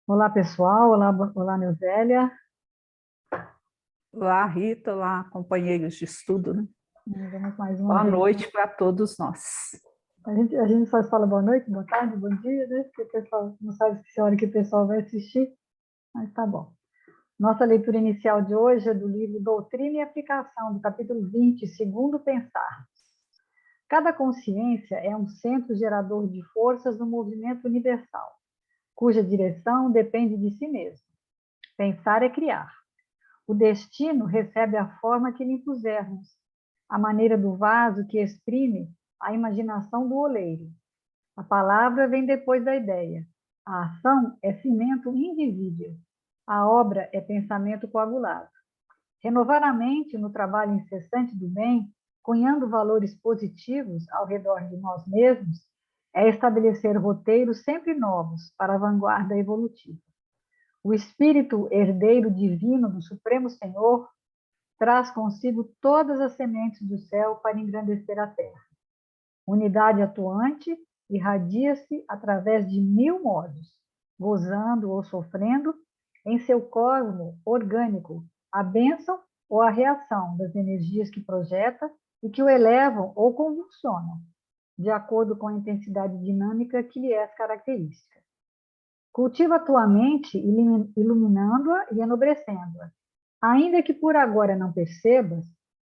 Olá, pessoal. Olá, olá, Neusélia. Olá, Rita, olá, companheiros de estudo, né? Vamos mais uma Boa vez. noite para todos nós. A gente só fala boa noite, boa tarde, bom dia, né? Porque o pessoal não sabe que hora que o pessoal vai assistir, mas tá bom. Nossa leitura inicial de hoje é do livro Doutrina e Aplicação, do capítulo 20, Segundo Pensar. Cada consciência é um centro gerador de forças no movimento universal, cuja direção depende de si mesmo. Pensar é criar. O destino recebe a forma que lhe impusermos, a maneira do vaso que exprime a imaginação do oleiro. A palavra vem depois da ideia. A ação é cimento invisível. A obra é pensamento coagulado. Renovar a mente no trabalho incessante do bem, cunhando valores positivos ao redor de nós mesmos, é estabelecer roteiros sempre novos para a vanguarda evolutiva. O espírito herdeiro divino do Supremo Senhor traz consigo todas as sementes do céu para engrandecer a terra. Unidade atuante irradia-se através de mil modos, gozando ou sofrendo, em seu cosmo orgânico, a bênção ou a reação das energias que projeta e que o elevam ou convulsionam, de acordo com a intensidade dinâmica que lhe é característica. Cultiva a tua mente, iluminando-a e enobrecendo-a. Ainda que por agora não percebas,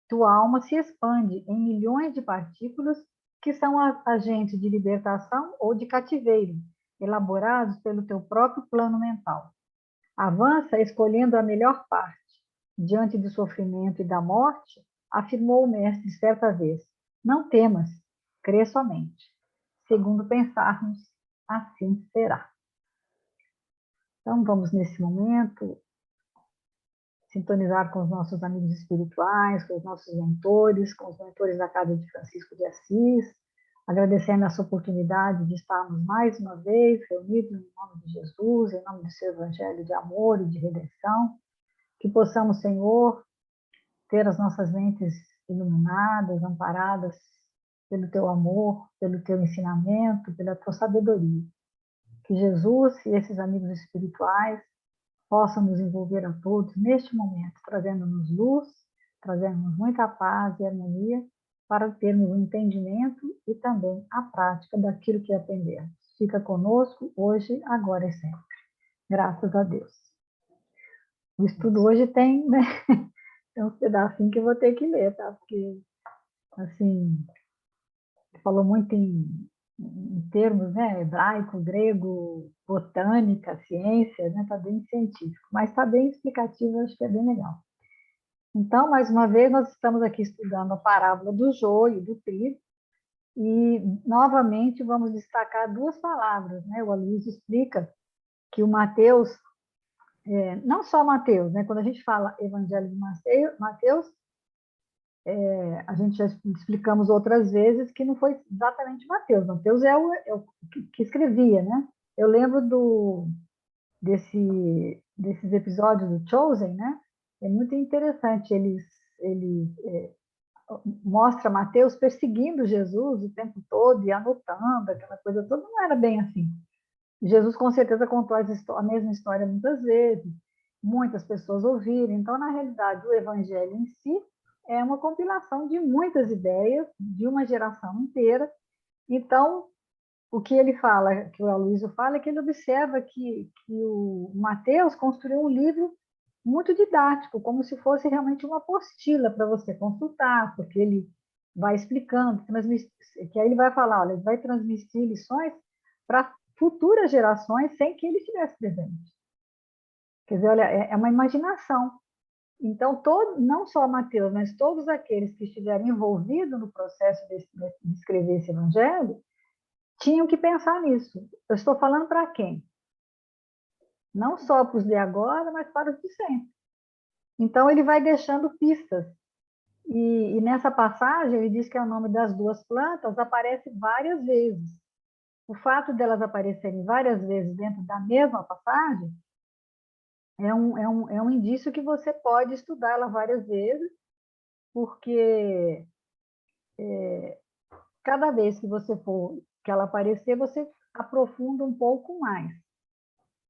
tua alma se expande em milhões de partículas que são agentes de libertação ou de cativeiro, elaborados pelo teu próprio plano mental. Avança escolhendo a melhor parte. Diante do sofrimento e da morte, afirmou o mestre certa vez: não temas, crê somente. Segundo pensarmos, assim será. Então, vamos nesse momento sintonizar com os nossos amigos espirituais, com os nossos mentores, com os mentores da Casa de Francisco de Assis, agradecendo essa oportunidade de estarmos mais uma vez reunidos em nome de Jesus, em nome do seu Evangelho de amor e de redenção, que possamos, Senhor, ter as nossas mentes iluminadas, amparadas pelo teu amor, pelo teu ensinamento, pela tua sabedoria. Que Jesus e esses amigos espirituais possam nos envolver a todos neste momento, trazendo-nos luz, trazendo-nos muita paz e harmonia para termos o entendimento e também a prática daquilo que aprendemos. Fica conosco hoje, agora e sempre. Graças a Deus. O estudo hoje tem, né? Tem uns pedacinhos que eu vou ter que ler, tá? Porque, assim, falou muito em termos, né? Hebraico, grego, botânica, ciência, né? Está bem científico, mas está bem explicativo, eu acho que é bem legal. Então, mais uma vez, nós estamos aqui estudando a parábola do joio e do trigo, e, novamente, vamos destacar duas palavras, né? O Aloysio explica que o Mateus, não só Mateus, né? Quando a gente fala Evangelho de Mateus, a gente já explicamos outras vezes que não foi exatamente Mateus. Mateus é o que escrevia, né? Eu lembro desses episódios do Chosen, né? É muito interessante. Eles mostra Mateus perseguindo Jesus o tempo todo e anotando aquela coisa toda. Não era bem assim. Jesus com certeza contou a mesma história muitas vezes, muitas pessoas ouviram. Então, na realidade, o Evangelho em si é uma compilação de muitas ideias de uma geração inteira. Então, o que ele fala, que o Aloysio fala, é que ele observa que o Mateus construiu um livro muito didático, como se fosse realmente uma apostila para você consultar, porque ele vai explicando, que aí ele vai falar, olha, ele vai transmitir lições para futuras gerações sem que ele estivesse presente. Quer dizer, olha, é uma imaginação. Então, não só Mateus, mas todos aqueles que estiverem envolvidos no processo de escrever esse evangelho, tinham que pensar nisso. Eu estou falando para quem? Não só para os de agora, mas para os de sempre. Então, ele vai deixando pistas. E nessa passagem, ele diz que o nome das duas plantas aparece várias vezes. O fato delas aparecerem várias vezes dentro da mesma passagem é um indício que você pode estudá-la várias vezes, porque cada vez que você for que ela aparecer, você aprofunda um pouco mais.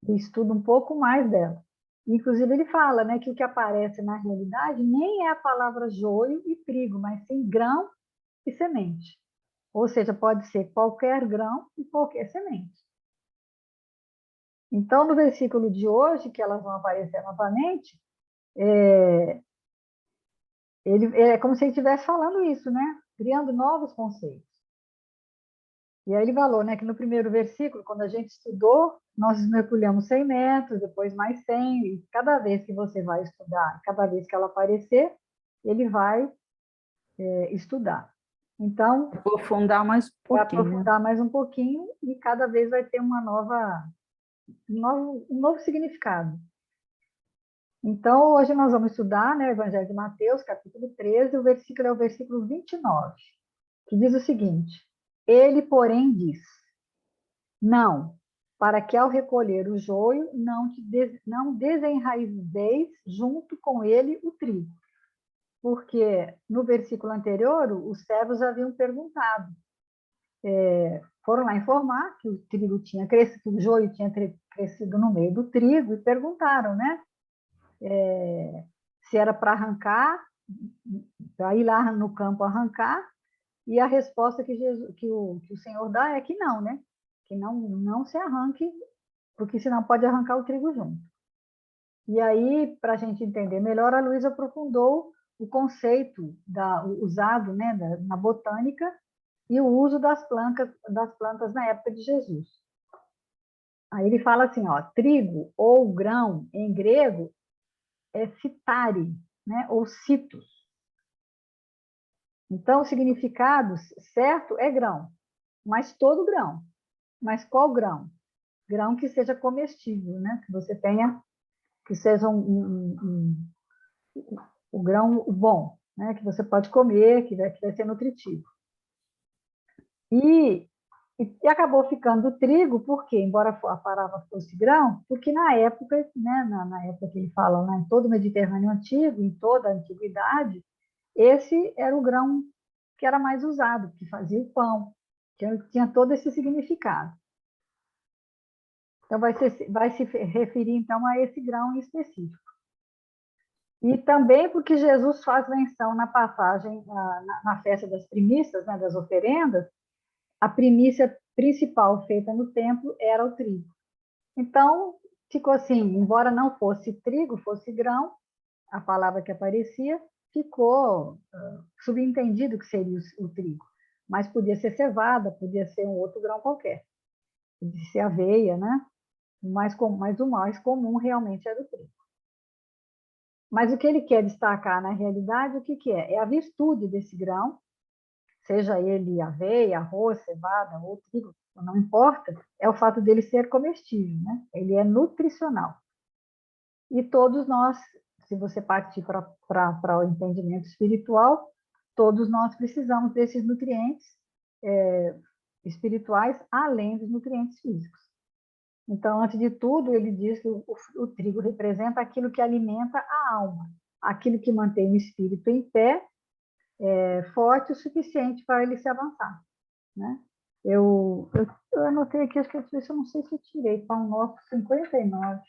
e estuda um pouco mais dela. Inclusive, ele fala, né, que o que aparece na realidade nem é a palavra joio e trigo, mas sim grão e semente. Ou seja, pode ser qualquer grão e qualquer semente. Então, no versículo de hoje, que elas vão aparecer novamente, ele é como se ele estivesse falando isso, né? Criando novos conceitos. E aí ele falou, né, que no primeiro versículo, quando a gente estudou, nós mergulhamos 100 metros, depois mais 100, e cada vez que você vai estudar, cada vez que ela aparecer, ele vai estudar. Então, Aprofundar mais um vai pouquinho, né? aprofundar mais um pouquinho e cada vez vai ter um novo significado. Então, hoje nós vamos estudar, né, o Evangelho de Mateus, capítulo 13, o versículo é o versículo 29, que diz o seguinte: Ele, porém, diz: Não, para que ao recolher o joio não desenraizeis junto com ele o trigo. Porque no versículo anterior, os servos haviam perguntado, foram lá informar que o trigo tinha crescido, que o joio tinha crescido no meio do trigo, e perguntaram, né? Se era para arrancar, para ir lá no campo arrancar, e a resposta que o Senhor dá é que não, né? Que não se arranque, porque senão pode arrancar o trigo junto. E aí, para a gente entender melhor, a Luísa aprofundou o conceito usado, né, na botânica e o uso das plantas na época de Jesus. Aí ele fala assim, ó, trigo ou grão em grego é citare, né, ou citos. Então, o significado certo é grão, mas todo grão. Mas qual grão? Grão que seja comestível, né? Que você tenha, que seja o grão bom, né? Que você pode comer, que vai ser nutritivo. E acabou ficando o trigo, porque, embora a palavra fosse grão, porque na época, né, na época que ele fala, lá em todo o Mediterrâneo Antigo, em toda a Antiguidade, esse era o grão que era mais usado, que fazia o pão, que tinha todo esse significado. Então, vai se referir, então, a esse grão em específico. E também porque Jesus faz menção na passagem, na festa das primícias, né, das oferendas, a primícia principal feita no templo era o trigo. Então, ficou assim, embora não fosse trigo, fosse grão, a palavra que aparecia, ficou subentendido que seria o trigo. Mas podia ser cevada, podia ser um outro grão qualquer. Podia ser aveia, né? Mas o mais comum realmente era o trigo. Mas o que ele quer destacar na realidade, o que é? É a virtude desse grão, seja ele aveia, arroz, cevada ou trigo, não importa, é o fato dele ser comestível, né? Ele é nutricional. E todos nós, se você partir para o entendimento espiritual, todos nós precisamos desses nutrientes espirituais, além dos nutrientes físicos. Então, antes de tudo, ele diz que o trigo representa aquilo que alimenta a alma, aquilo que mantém o espírito em pé, forte o suficiente para ele se avançar, né? Eu anotei aqui, acho que eu não sei se eu tirei, Pão Nosso 59,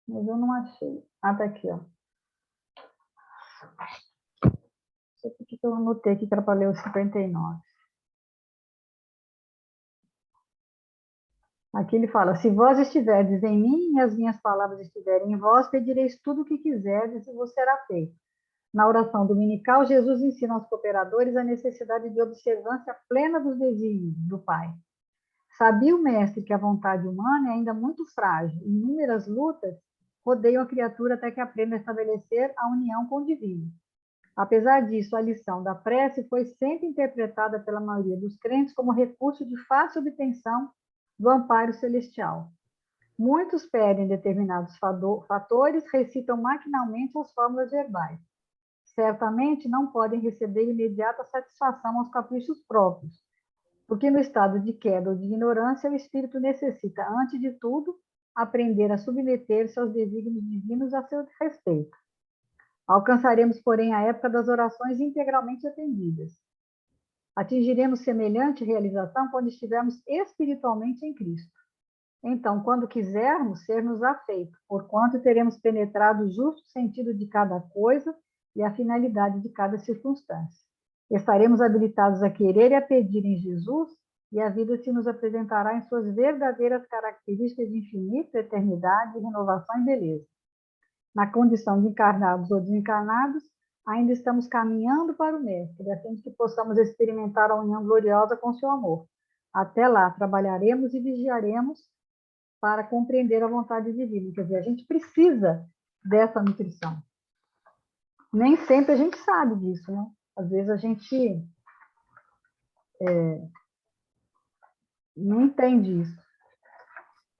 mas eu não achei. Ah, tá aqui, ó. Não sei por que eu anotei aqui que era para ler o 59. Aqui ele fala, se vós estiverdes em mim e as minhas palavras estiverem em vós, pedireis tudo o que quiserdes e vos será feito. Na oração dominical, Jesus ensina aos cooperadores a necessidade de observância plena dos desígnios do Pai. Sabia o mestre que a vontade humana é ainda muito frágil, e inúmeras lutas rodeiam a criatura até que aprenda a estabelecer a união com o divino. Apesar disso, a lição da prece foi sempre interpretada pela maioria dos crentes como recurso de fácil obtenção do amparo celestial. Muitos pedem determinados fatores, recitam maquinalmente as fórmulas verbais. Certamente não podem receber imediata satisfação aos caprichos próprios, porque no estado de queda ou de ignorância, o espírito necessita, antes de tudo, aprender a submeter-se aos desígnios divinos a seu respeito. Alcançaremos, porém, a época das orações integralmente atendidas. Atingiremos semelhante realização quando estivermos espiritualmente em Cristo. Então, quando quisermos, ser-nos afeito, porquanto teremos penetrado o justo sentido de cada coisa e a finalidade de cada circunstância. Estaremos habilitados a querer e a pedir em Jesus, e a vida se nos apresentará em suas verdadeiras características de infinita eternidade, renovação e beleza. Na condição de encarnados ou desencarnados, ainda estamos caminhando para o Mestre, a fim de que possamos experimentar a união gloriosa com seu amor. Até lá, trabalharemos e vigiaremos para compreender a vontade divina. Quer dizer, a gente precisa dessa nutrição. Nem sempre a gente sabe disso, né? Às vezes a gente não entende isso.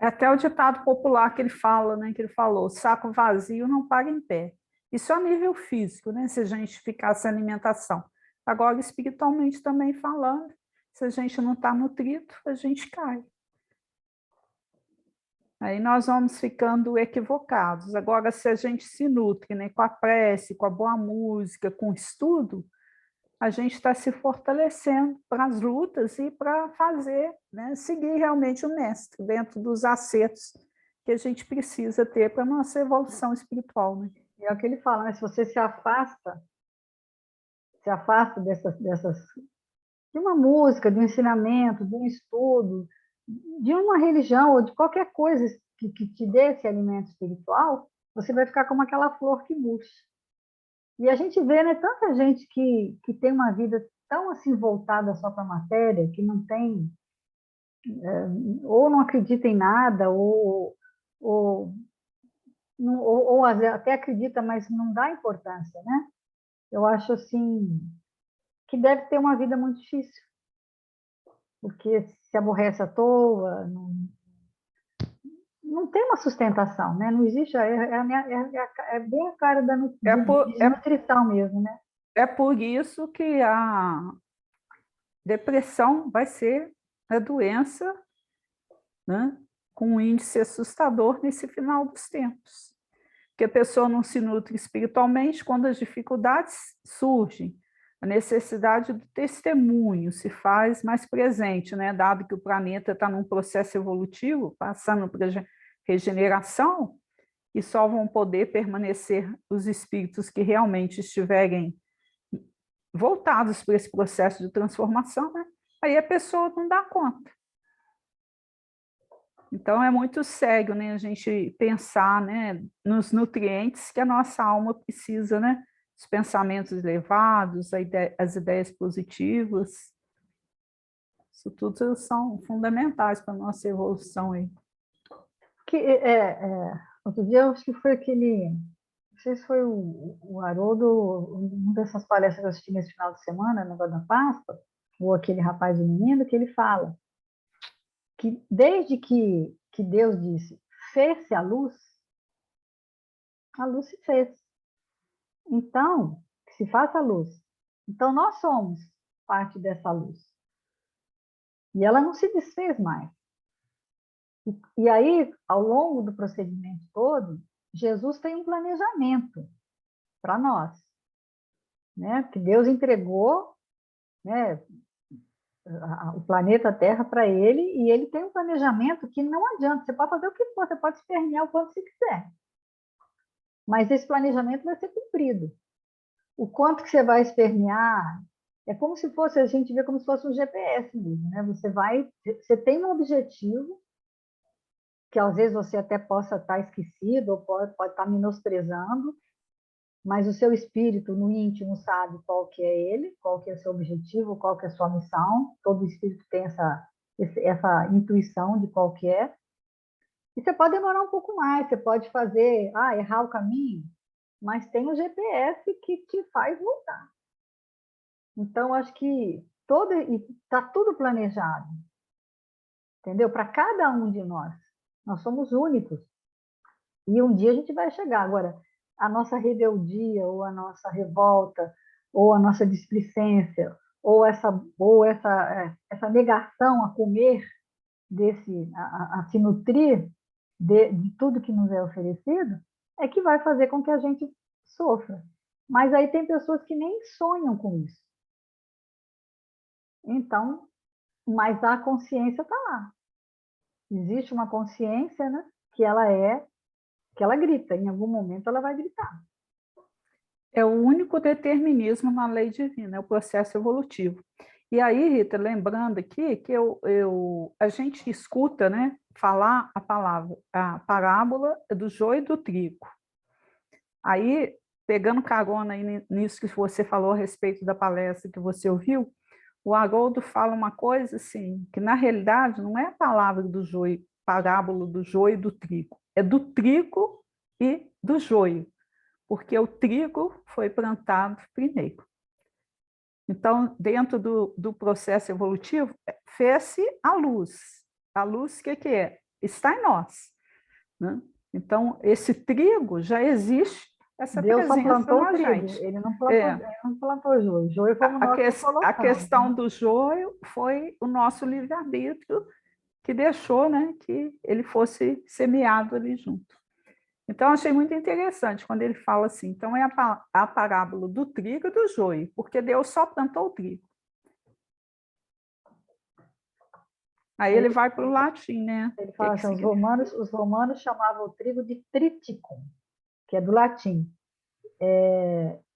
É até o ditado popular que ele fala, né? Que ele falou: saco vazio não paga em pé. Isso a nível físico, né? Se a gente ficar sem alimentação. Agora, espiritualmente também falando, se a gente não está nutrido, a gente cai. Aí nós vamos ficando equivocados. Agora, se a gente se nutre, né, com a prece, com a boa música, com o estudo, a gente está se fortalecendo para as lutas e para fazer, né, seguir realmente o mestre dentro dos acertos que a gente precisa ter para a nossa evolução espiritual. Né? E é o que ele fala, né? Se você se afasta dessas de uma música, de um ensinamento, de um estudo, de uma religião ou de qualquer coisa que te dê esse alimento espiritual, você vai ficar como aquela flor que murcha. E a gente vê, né, tanta gente que tem uma vida tão assim voltada só para a matéria, que não tem, ou não acredita em nada, ou, ou até acredita, mas não dá importância, né? Eu acho assim que deve ter uma vida muito difícil, porque se aborrece à toa, não tem uma sustentação, né? Não existe, é bem a cara É por, de nutrição mesmo, né? é por isso que a depressão vai ser a doença, né, com um índice assustador nesse final dos tempos. Porque a pessoa não se nutre espiritualmente quando as dificuldades surgem. A necessidade do testemunho se faz mais presente, né? Dado que o planeta está num processo evolutivo, passando por regeneração, e só vão poder permanecer os espíritos que realmente estiverem voltados para esse processo de transformação, né? Aí a pessoa não dá conta. Então, é muito sério, né, a gente pensar, né, nos nutrientes que a nossa alma precisa, né? Os pensamentos elevados, as ideias positivas. Isso tudo são fundamentais para a nossa evolução aí. Outro dia, eu acho que foi aquele, não sei se foi o Haroldo, uma dessas palestras que eu assisti nesse final de semana, no negócio da Páscoa, ou aquele rapaz e menino, que ele fala que desde que Deus disse, fez-se a luz se fez. Então, que se faça a luz. Então, nós somos parte dessa luz. E ela não se desfez mais. E aí, ao longo do procedimento todo, Jesus tem um planejamento para nós, né? Que Deus entregou, né, o planeta Terra para ele, e ele tem um planejamento que não adianta, você pode fazer o que for, você pode espernear o quanto você quiser, mas esse planejamento vai ser cumprido. O quanto que você vai espernear, é como se fosse, a gente vê como se fosse um GPS mesmo, né? Você tem um objetivo, que às vezes você até possa estar esquecido, ou pode estar menosprezando, mas o seu espírito no íntimo sabe qual que é ele, qual que é o seu objetivo, qual que é a sua missão. Todo espírito tem essa intuição de qual que é. E você pode demorar um pouco mais, você pode errar o caminho, mas tem o GPS que te faz voltar. Então, acho que está tudo planejado, entendeu? Para cada um de nós. Nós somos únicos. E um dia a gente vai chegar. Agora, a nossa rebeldia, ou a nossa revolta, ou a nossa displicência, ou essa negação a comer a se nutrir de tudo que nos é oferecido, é que vai fazer com que a gente sofra. Mas aí tem pessoas que nem sonham com isso. Então, mas a consciência está lá. Existe uma consciência, né, que ela grita, em algum momento ela vai gritar. É o único determinismo na lei divina, é o processo evolutivo. E aí, Rita, lembrando aqui que a gente escuta, né, falar a parábola do joio e do trigo. Aí, pegando carona aí nisso que você falou a respeito da palestra que você ouviu, o Haroldo fala uma coisa assim, que na realidade não é a palavra do joio, parábola do joio e do trigo, é do trigo e do joio, porque o trigo foi plantado primeiro. Então, dentro do processo evolutivo, fez-se a luz. A luz, o que é? Está em nós. Né? Então, esse trigo já existe, essa Deus só presença plantou o na trigo, gente. Ele não plantou o joio. O joio fomos nós que A colocamos. questão do joio foi o nosso livre-arbítrio que deixou, né, que ele fosse semeado ali junto. Então, achei muito interessante quando ele fala assim, então é a parábola do trigo e do joio, porque Deus só plantou o trigo. Aí ele vai para o latim, né? Ele Que fala que assim, significa? os romanos chamavam o trigo de triticum, que é do latim.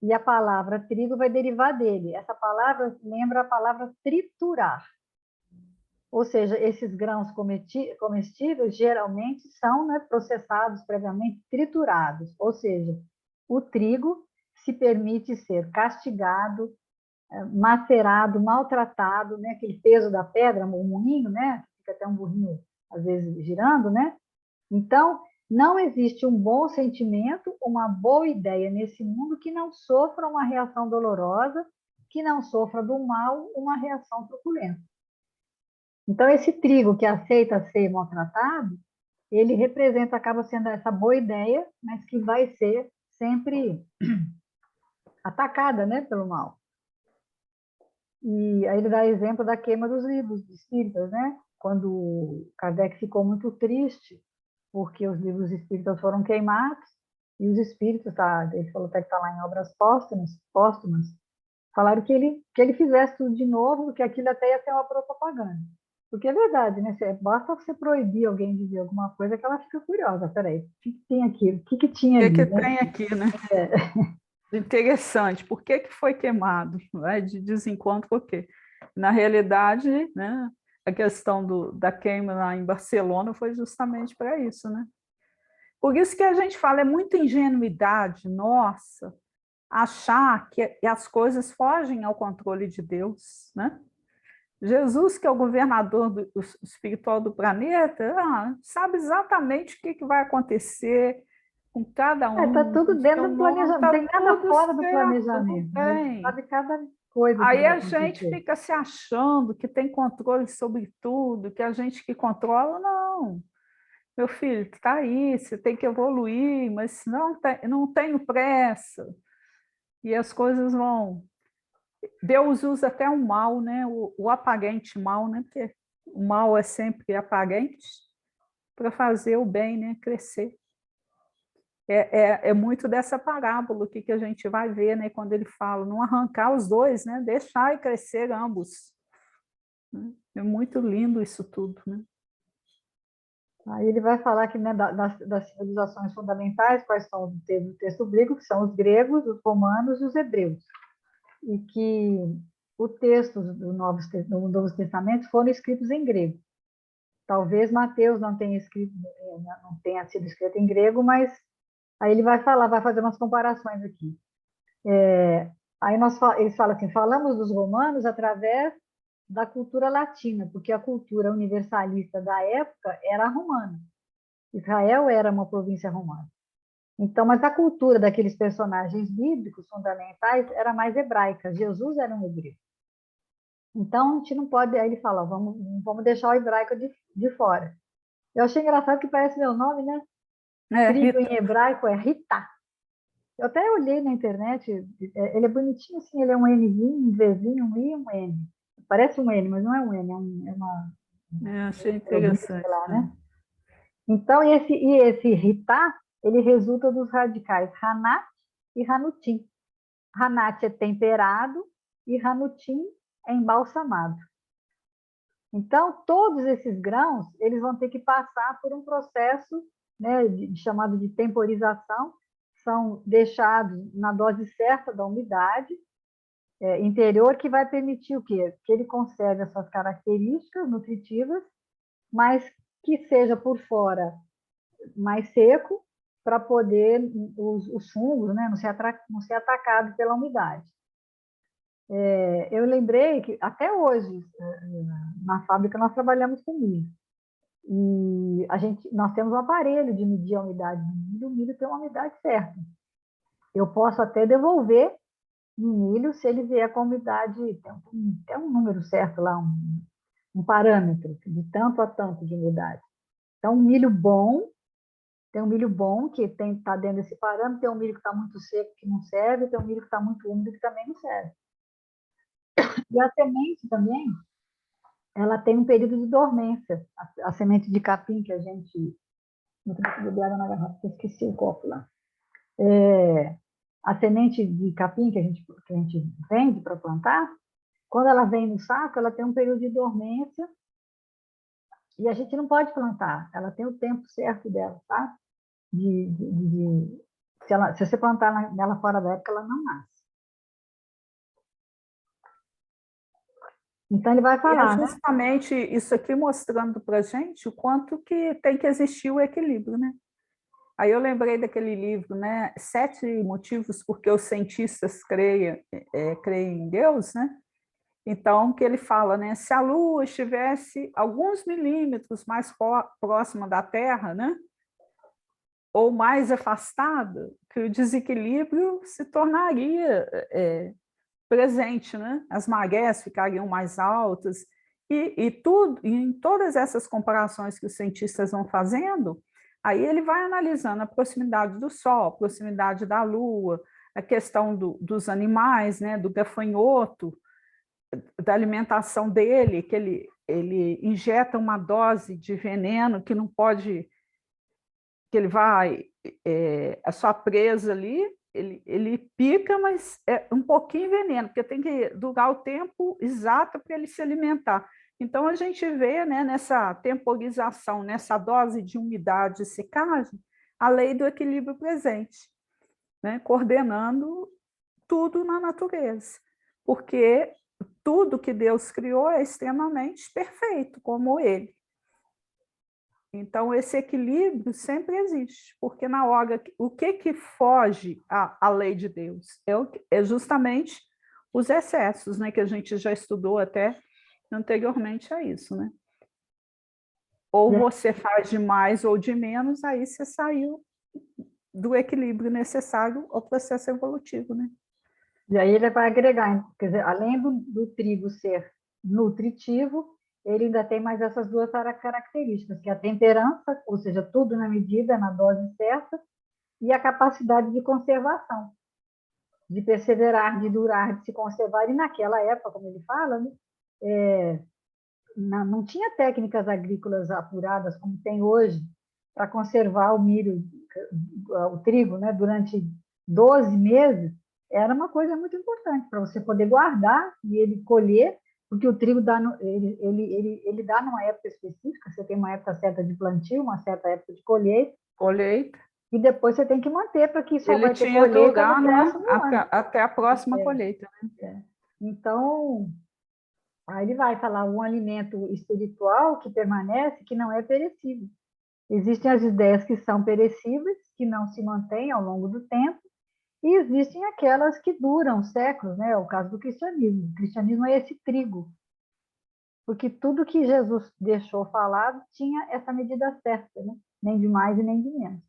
E a palavra trigo vai derivar dele. Essa palavra lembra a palavra triturar. Ou seja, esses grãos comestíveis geralmente são, né, processados previamente, triturados. Ou seja, o trigo se permite ser castigado, macerado, maltratado, né, aquele peso da pedra, o moinho, né, fica até um burrinho às vezes girando, né? Então, não existe um bom sentimento, uma boa ideia nesse mundo que não sofra uma reação dolorosa, que não sofra do mal uma reação truculenta. Então, esse trigo que aceita ser maltratado, ele representa, acaba sendo essa boa ideia, mas que vai ser sempre atacada, né, pelo mal. E aí ele dá exemplo da queima dos livros espíritas, né? Quando Kardec ficou muito triste, porque os livros espíritas foram queimados, e os espíritos, tá, ele falou até que está lá em obras póstumas, falaram que ele fizesse tudo de novo, porque aquilo até ia ser uma propaganda. Porque é verdade, né? Basta você proibir alguém de ver alguma coisa que ela fica curiosa. Peraí, o que tem aqui? O que tinha O que ali, né? tem aqui, né? Interessante. Por que foi queimado? Né? De desencontro, por quê? Na realidade, né, a questão da queima lá em Barcelona foi justamente para isso, né? Por isso que a gente fala, é muita ingenuidade, nossa, achar que as coisas fogem ao controle de Deus, né? Jesus, que é o governador espiritual do planeta, sabe exatamente o que vai acontecer com cada Está um, tudo com dentro seu do nome, planejamento, não está tem nada tudo fora do certo, não planejamento, né? tem. Sabe cada coisa que Aí vai a gente acontecer. fica se achando que tem controle sobre tudo, que a gente que controla, não. Meu filho, está aí, você tem que evoluir, mas não tenho pressa. E as coisas vão. Deus usa até o mal, né? O aparente mal, né? Porque o mal é sempre aparente para fazer o bem, né? Crescer. É muito dessa parábola que a gente vai ver, né? Quando ele fala, não arrancar os dois, né? Deixar e crescer ambos. É muito lindo isso tudo, né? Aí ele vai falar que, né, das civilizações fundamentais, quais são os do texto bíblico, que são os gregos, os romanos e os hebreus. E que os textos do Novo Testamento foram escritos em grego. Talvez Mateus não tenha sido escrito em grego, mas aí ele vai falar, vai fazer umas comparações aqui. Aí eles falam assim, falamos dos romanos através da cultura latina, porque a cultura universalista da época era a romana. Israel era uma província romana. Então, mas a cultura daqueles personagens bíblicos fundamentais era mais hebraica. Jesus era um hebreu. Então, a gente não pode. Aí ele fala, vamos deixar o hebraico de fora. Eu achei engraçado que parece meu nome, né? Trigo Rita, em hebraico é Ritá. Eu até olhei na internet, ele é bonitinho assim, ele é um Nzinho, um Vzinho, um I, um N. Parece um N, mas não é um N, é uma achei hieroglifo, sei interessante. lá, Né? né? Então, esse Ritá, ele resulta dos radicais Hanat e Hanutim. Hanat é temperado e Hanutim é embalsamado. Então, todos esses grãos, eles vão ter que passar por um processo, né, chamado de temporização, são deixados na dose certa da umidade interior, que vai permitir o quê? Que ele conserve as suas características nutritivas, mas que seja por fora mais seco, para poder os fungos, né, não ser atacado pela umidade. Eu lembrei que até hoje, na fábrica, nós trabalhamos com milho. E nós temos um aparelho de medir a umidade do milho, o milho tem uma umidade certa. Eu posso até devolver um milho se ele vier com a umidade, tem um número certo lá, um parâmetro, de tanto a tanto de umidade. Então, um milho bom, tem um milho bom que está dentro desse parâmetro, tem um milho que está muito seco que não serve, tem um milho que está muito úmido que também não serve. E a semente também, ela tem um período de dormência. A semente de capim que a gente... Não tenho beber água na garrafa, eu esqueci o copo lá. A semente de capim que a gente vende para plantar, quando ela vem no saco, ela tem um período de dormência e a gente não pode plantar. Ela tem o tempo certo dela, tá? Se você plantar nela fora da época, ela não nasce. Então, ele vai E é falar, né? justamente isso aqui mostrando para a gente o quanto que tem que existir o equilíbrio, né? Aí eu lembrei daquele livro, né? 7 motivos porque os cientistas creem em Deus, né? Então, que ele fala, né? Se a Lua estivesse alguns milímetros mais próxima da Terra, né? Ou mais afastada, que o desequilíbrio se tornaria presente, né? As marés ficariam mais altas, e em todas essas comparações que os cientistas vão fazendo, aí ele vai analisando a proximidade do Sol, a proximidade da Lua, a questão dos animais, né? Do gafanhoto, da alimentação dele, que ele injeta uma dose de veneno que não pode, que ele vai, a sua presa ali, ele pica, mas é um pouquinho veneno, porque tem que durar o tempo exato para ele se alimentar. Então, a gente vê, né, nessa temporização, nessa dose de umidade e secagem, a lei do equilíbrio presente, né, coordenando tudo na natureza, porque tudo que Deus criou é extremamente perfeito, como ele. Então, esse equilíbrio sempre existe, porque na hora, o que foge à lei de Deus? É justamente os excessos, né, que a gente já estudou até anteriormente a isso, né? Ou você faz de mais ou de menos, aí você saiu do equilíbrio necessário ao processo evolutivo, né? E aí ele vai agregar, quer dizer, além do trigo ser nutritivo, ele ainda tem mais essas duas características, que é a temperança, ou seja, tudo na medida, na dose certa, e a capacidade de conservação, de perseverar, de durar, de se conservar. E naquela época, como ele fala, né, não tinha técnicas agrícolas apuradas como tem hoje para conservar o milho, o trigo, né, durante 12 meses. Era uma coisa muito importante para você poder guardar e ele colher, porque o trigo dá ele dá numa época específica, você tem uma época certa de plantio, uma certa época de colheita, Colheita. e depois você tem que manter para que só Ele vai ter tinha colheita no durar, né, próximo ano. até a próxima colheita. Então, aí ele vai falar um alimento espiritual que permanece, que não é perecível. Existem as ideias que são perecíveis, que não se mantêm ao longo do tempo, e existem aquelas que duram séculos, né? É o caso do cristianismo. O cristianismo é esse trigo, porque tudo que Jesus deixou falado tinha essa medida certa, né? Nem de mais e nem de menos.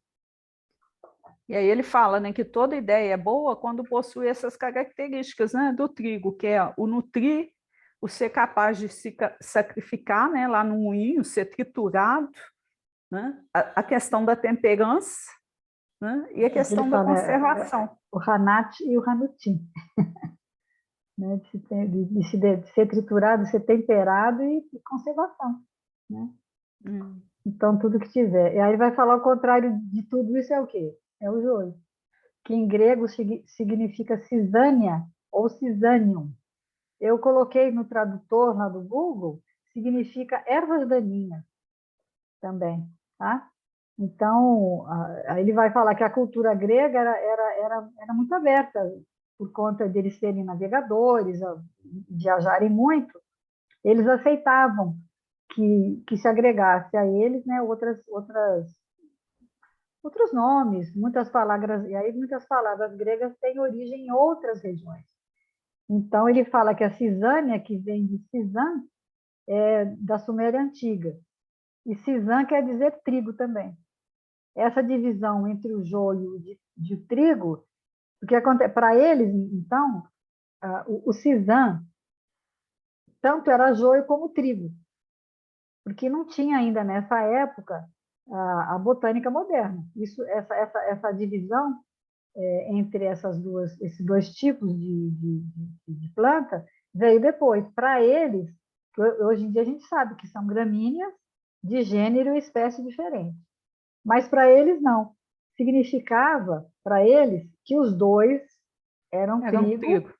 E aí ele fala, né, que toda ideia é boa quando possui essas características, né, do trigo, que é o nutrir, o ser capaz de se sacrificar, né, lá no moinho, ser triturado, né, a questão da temperança, né, e a Ele questão da fala conservação. o Hanat e o Hanutim, né? De ser triturado, de ser temperado e conservação, né? Então, tudo que tiver. E aí ele vai falar o contrário de tudo isso é o quê? É o joio, que em grego significa cisânia ou cisânium. Eu coloquei no tradutor lá do Google significa ervas daninhas também, tá? Então, aí ele vai falar que a cultura grega era muito aberta, por conta deles serem navegadores, viajarem muito, eles aceitavam que se agregasse a eles, né, outros nomes, muitas palavras, e aí muitas palavras gregas têm origem em outras regiões. Então, ele fala que a cisânia, que vem de Cisã, é da Suméria Antiga, e Cisã quer dizer trigo também. Essa divisão entre o joio de trigo, o que acontece para eles, então, o Cisã tanto era joio como trigo, porque não tinha ainda nessa época a botânica moderna. Essa divisão entre esses dois tipos de planta veio depois. Para eles, hoje em dia a gente sabe que são gramíneas de gênero e espécie diferente, mas para eles não. Significava para eles que os dois eram Era um trigo, trigo.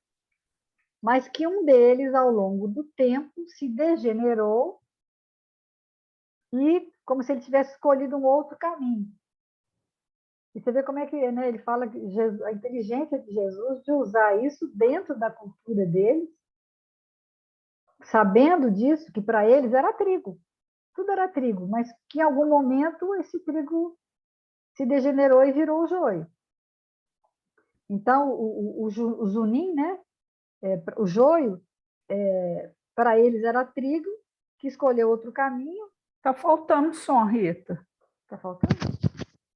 mas que um deles, ao longo do tempo, se degenerou e como se ele tivesse escolhido um outro caminho. E você vê como é que, né, ele fala que a inteligência de Jesus de usar isso dentro da cultura deles, sabendo disso, que para eles era trigo, tudo era trigo, mas que em algum momento esse trigo se degenerou e virou o joio. Então, o zunim, né, o joio, para eles era trigo, que escolheu outro caminho. Está faltando som, Rita. Está faltando?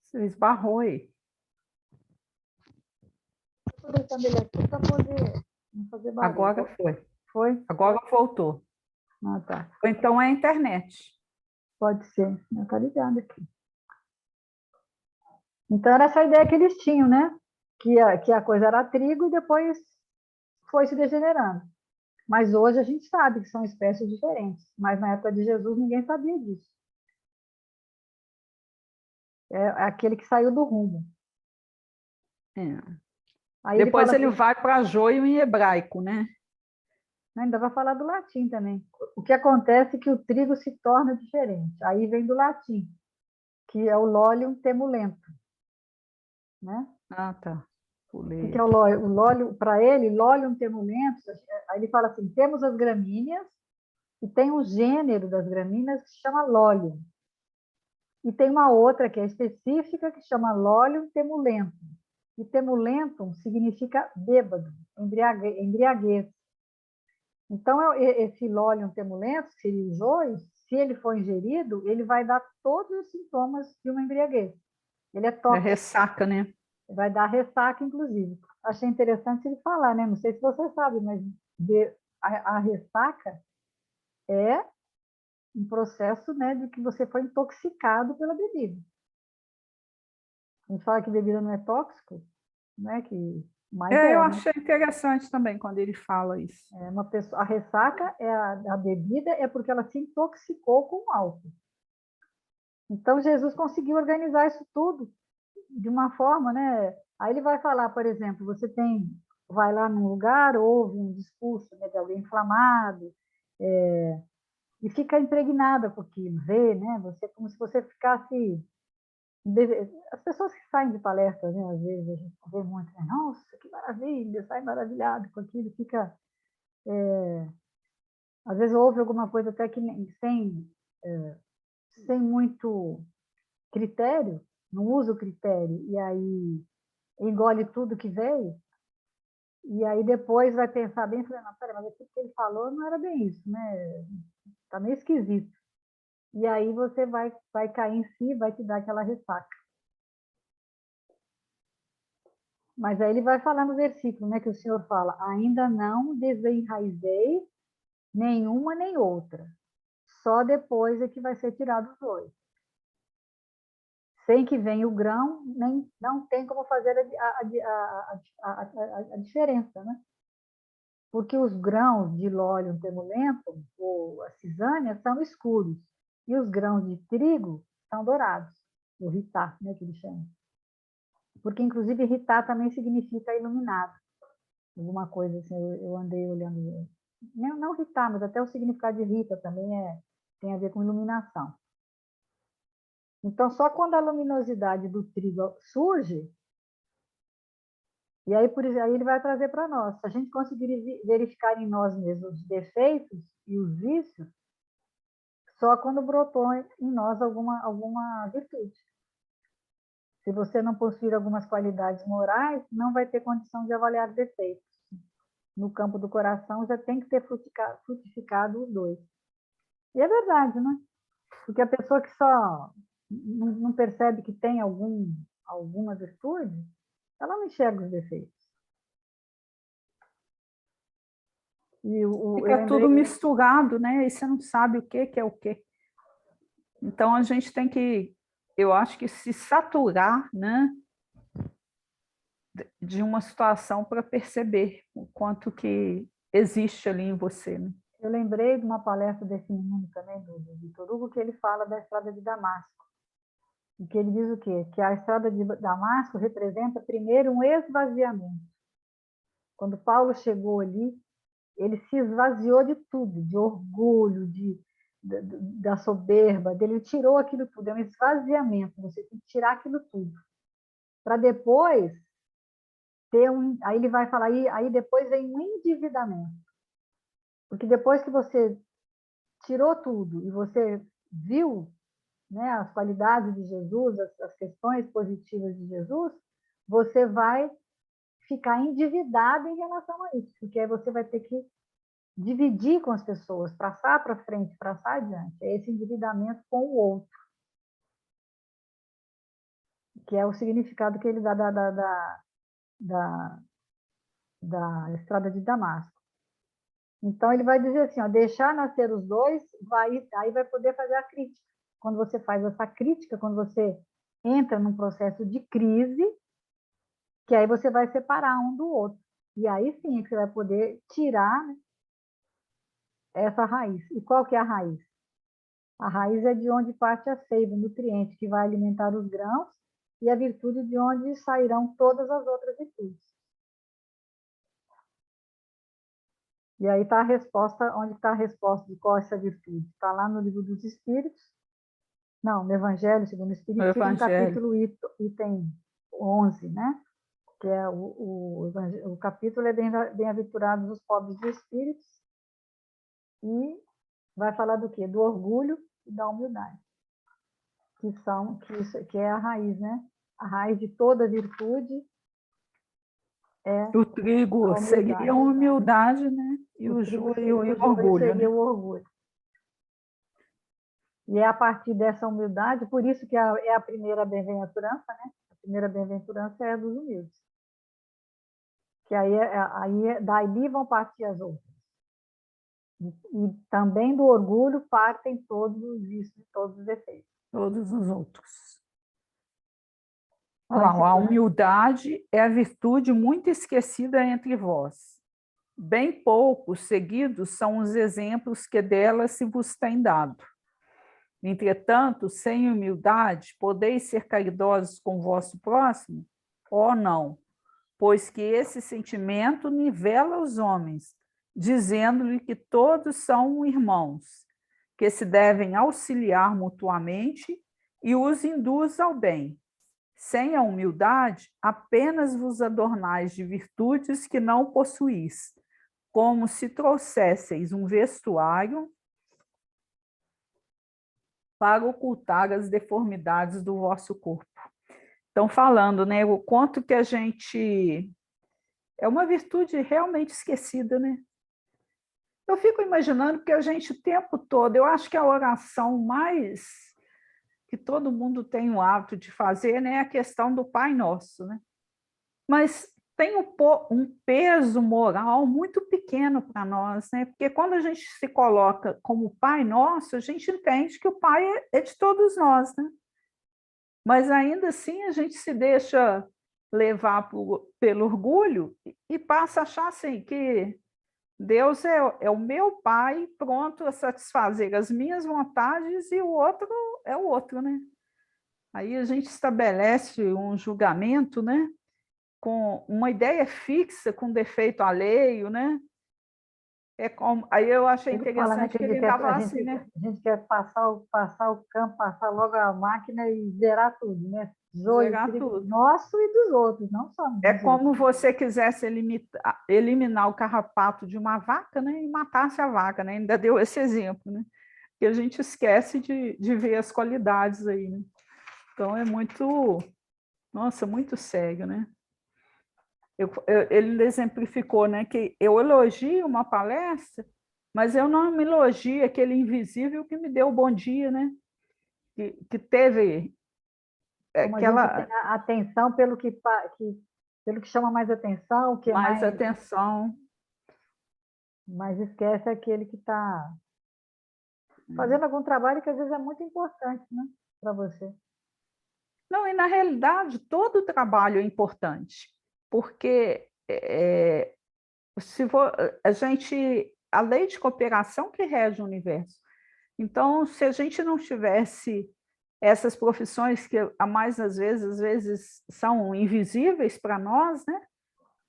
Você esbarrou aí. Estou deixando ele aqui para poder não fazer barulho. Agora foi. Foi? Agora voltou. Ah, tá. Ou então é a internet. Pode ser. Está ligado aqui. Então, era essa ideia que eles tinham, né? Que a coisa era trigo e depois foi se degenerando. Mas hoje a gente sabe que são espécies diferentes. Mas na época de Jesus ninguém sabia disso. É aquele que saiu do rumo. É. Aí Depois ele assim, vai para joio em hebraico, né? ainda vai falar do latim também. O que acontece é que o trigo se torna diferente. Aí vem do latim, que é o lolium temulento. Né? Ah, tá. O que Pulei é o aqui. lóleo? O lóleo, para ele, lolium temulento, aí ele fala assim, temos as gramíneas, e tem um gênero das gramíneas que se chama lolium. E tem uma outra que é específica, que chama lolium temulentum. E temulentum significa bêbado, embriaguez. Então, esse lolium temulentum, que seria o joio, se ele for ingerido, ele vai dar todos os sintomas de uma embriaguez. Ele é É tóxico, ressaca, né? vai dar ressaca, inclusive. Achei interessante ele falar, né? Não sei se você sabe, mas a ressaca é um processo, né, de que você foi intoxicado pela bebida. A gente fala que bebida não é tóxico, né? Mas Eu né? achei interessante também quando ele fala isso. Uma pessoa, a ressaca a bebida é porque ela se intoxicou com o álcool. Então Jesus conseguiu organizar isso tudo de uma forma, né? Aí ele vai falar, por exemplo, vai lá num lugar, ouve um discurso, né, de alguém inflamado, e fica impregnada com aquilo, vê, né? Você como se você ficasse. As pessoas que saem de palestras, né, às vezes a gente vê muito, né? Nossa, que maravilha, sai maravilhado com aquilo, fica. Às vezes ouve alguma coisa até que sem muito critério, não usa o critério, e aí engole tudo que veio, e aí depois vai pensar bem, falando, não, pera, mas aquilo que ele falou não era bem isso, né? Tá meio esquisito. E aí você vai cair em si, vai te dar aquela ressaca. Mas aí ele vai falar no versículo, né, que o Senhor fala, ainda não desenraizei nenhuma nem outra. Só depois é que vai ser tirado os dois. Sem que venha o grão, não tem como fazer a diferença, né? Porque os grãos de Lolium temulentum, ou a cisânia, são escuros, e os grãos de trigo são dourados, o ritá, né, que eles chamam. Porque, inclusive, ritá também significa iluminado. Alguma coisa assim, eu andei olhando não Rita, mas até o significado de Rita também tem a ver com iluminação. Então, só quando a luminosidade do trigo surge, e aí, aí ele vai trazer para nós, se a gente conseguir verificar em nós mesmos os defeitos e os vícios, só quando brotou em nós alguma virtude. Se você não possuir algumas qualidades morais, não vai ter condição de avaliar defeitos. No campo do coração já tem que ter frutificado os dois. E é verdade, né? Porque a pessoa que só não percebe que tem alguma virtude, ela não enxerga os defeitos. Fica tudo misturado, né? E você não sabe o que é o quê. Então, a gente tem que, eu acho que se saturar, né, de uma situação para perceber o quanto que existe ali em você. Né? Eu lembrei de uma palestra desse menino também, do Victor Hugo, que ele fala da estrada de Damasco. E que ele diz o quê? Que a estrada de Damasco representa, primeiro, um esvaziamento. Quando Paulo chegou ali, ele se esvaziou de tudo, de orgulho, da soberba dele, ele tirou aquilo tudo, é um esvaziamento, você tem que tirar aquilo tudo. Para depois ter aí ele vai falar, aí depois vem um endividamento. Porque depois que você tirou tudo e você viu, né, as qualidades de Jesus, as questões positivas de Jesus, você vai ficar endividado em relação a isso, porque aí você vai ter que dividir com as pessoas, passar para frente, passar adiante. É esse endividamento com o outro, que é o significado que ele dá da estrada de Damasco. Então, ele vai dizer assim, ó, deixar nascer os dois, aí vai poder fazer a crítica. Quando você faz essa crítica, quando você entra num processo de crise, que aí você vai separar um do outro. E aí sim é que você vai poder tirar, né, essa raiz. E qual que é a raiz? A raiz é de onde parte a seiva, o nutriente, que vai alimentar os grãos, e a virtude de onde sairão todas as outras virtudes. E aí está a resposta, onde está a resposta de qual é essa virtude? Está lá no Livro dos Espíritos, não, no Evangelho segundo o Espiritismo, no capítulo item 11, né? Que é o capítulo é Bem-aventurados os pobres de espíritos, e vai falar do quê? Do orgulho e da humildade, que é a raiz, né? A raiz de toda virtude é o trigo seria a humildade, né? E o joio e o orgulho. Seria, né? o orgulho. E é a partir dessa humildade, por isso que é a primeira bem-aventurança, né? A primeira bem-aventurança é a dos humildes. Que daí vão partir as outras. E também do orgulho partem todos os vícios, todos os defeitos. Todos os outros. A humildade é a virtude muito esquecida entre vós. Bem poucos seguidos são os exemplos que dela se vos têm dado. Entretanto, sem humildade, podeis ser caridosos com o vosso próximo? Oh, não, pois que esse sentimento nivela os homens, dizendo-lhe que todos são irmãos, que se devem auxiliar mutuamente e os induz ao bem. Sem a humildade, apenas vos adornais de virtudes que não possuís, como se trouxesseis um vestuário para ocultar as deformidades do vosso corpo. Estão falando, né, o quanto que a gente... É uma virtude realmente esquecida, né? Eu fico imaginando que a gente o tempo todo, eu acho que a oração mais que todo mundo tem o hábito de fazer, né, é a questão do Pai Nosso, né? Mas tem um peso moral muito pequeno para nós, né? Porque quando a gente se coloca como Pai Nosso, a gente entende que o Pai é de todos nós, né? Mas ainda assim a gente se deixa levar pelo orgulho e passa a achar assim que Deus é o meu pai pronto a satisfazer as minhas vontades e o outro é o outro, né? Aí a gente estabelece um julgamento, né? Com uma ideia fixa, com defeito alheio, né? Aí eu achei Ele fala, né, interessante que ele ainda fala assim, né? a gente quer passar o campo, passar logo a máquina e zerar tudo, né? Joio, Zerar trigo tudo. nosso e dos outros, não só É dos outros. como você quisesse eliminar o carrapato de uma vaca, né? E matasse a vaca, né? Ainda deu esse exemplo, né? Que a gente esquece de ver as qualidades aí, né? Então é muito, nossa, muito sério, né? Ele exemplificou, né, que eu elogio uma palestra, mas eu não me elogio aquele invisível que me deu o bom dia, né? Que teve Como a gente tem aquela a atenção pelo que chama mais atenção, o que mais mais, atenção. mais esquece é aquele que está fazendo algum trabalho que às vezes é muito importante, né, para você. Não, e na realidade, todo o trabalho é importante, porque se for, a gente, a lei de cooperação que rege o universo. Então, se a gente não tivesse essas profissões que a mais às vezes são invisíveis para nós, né?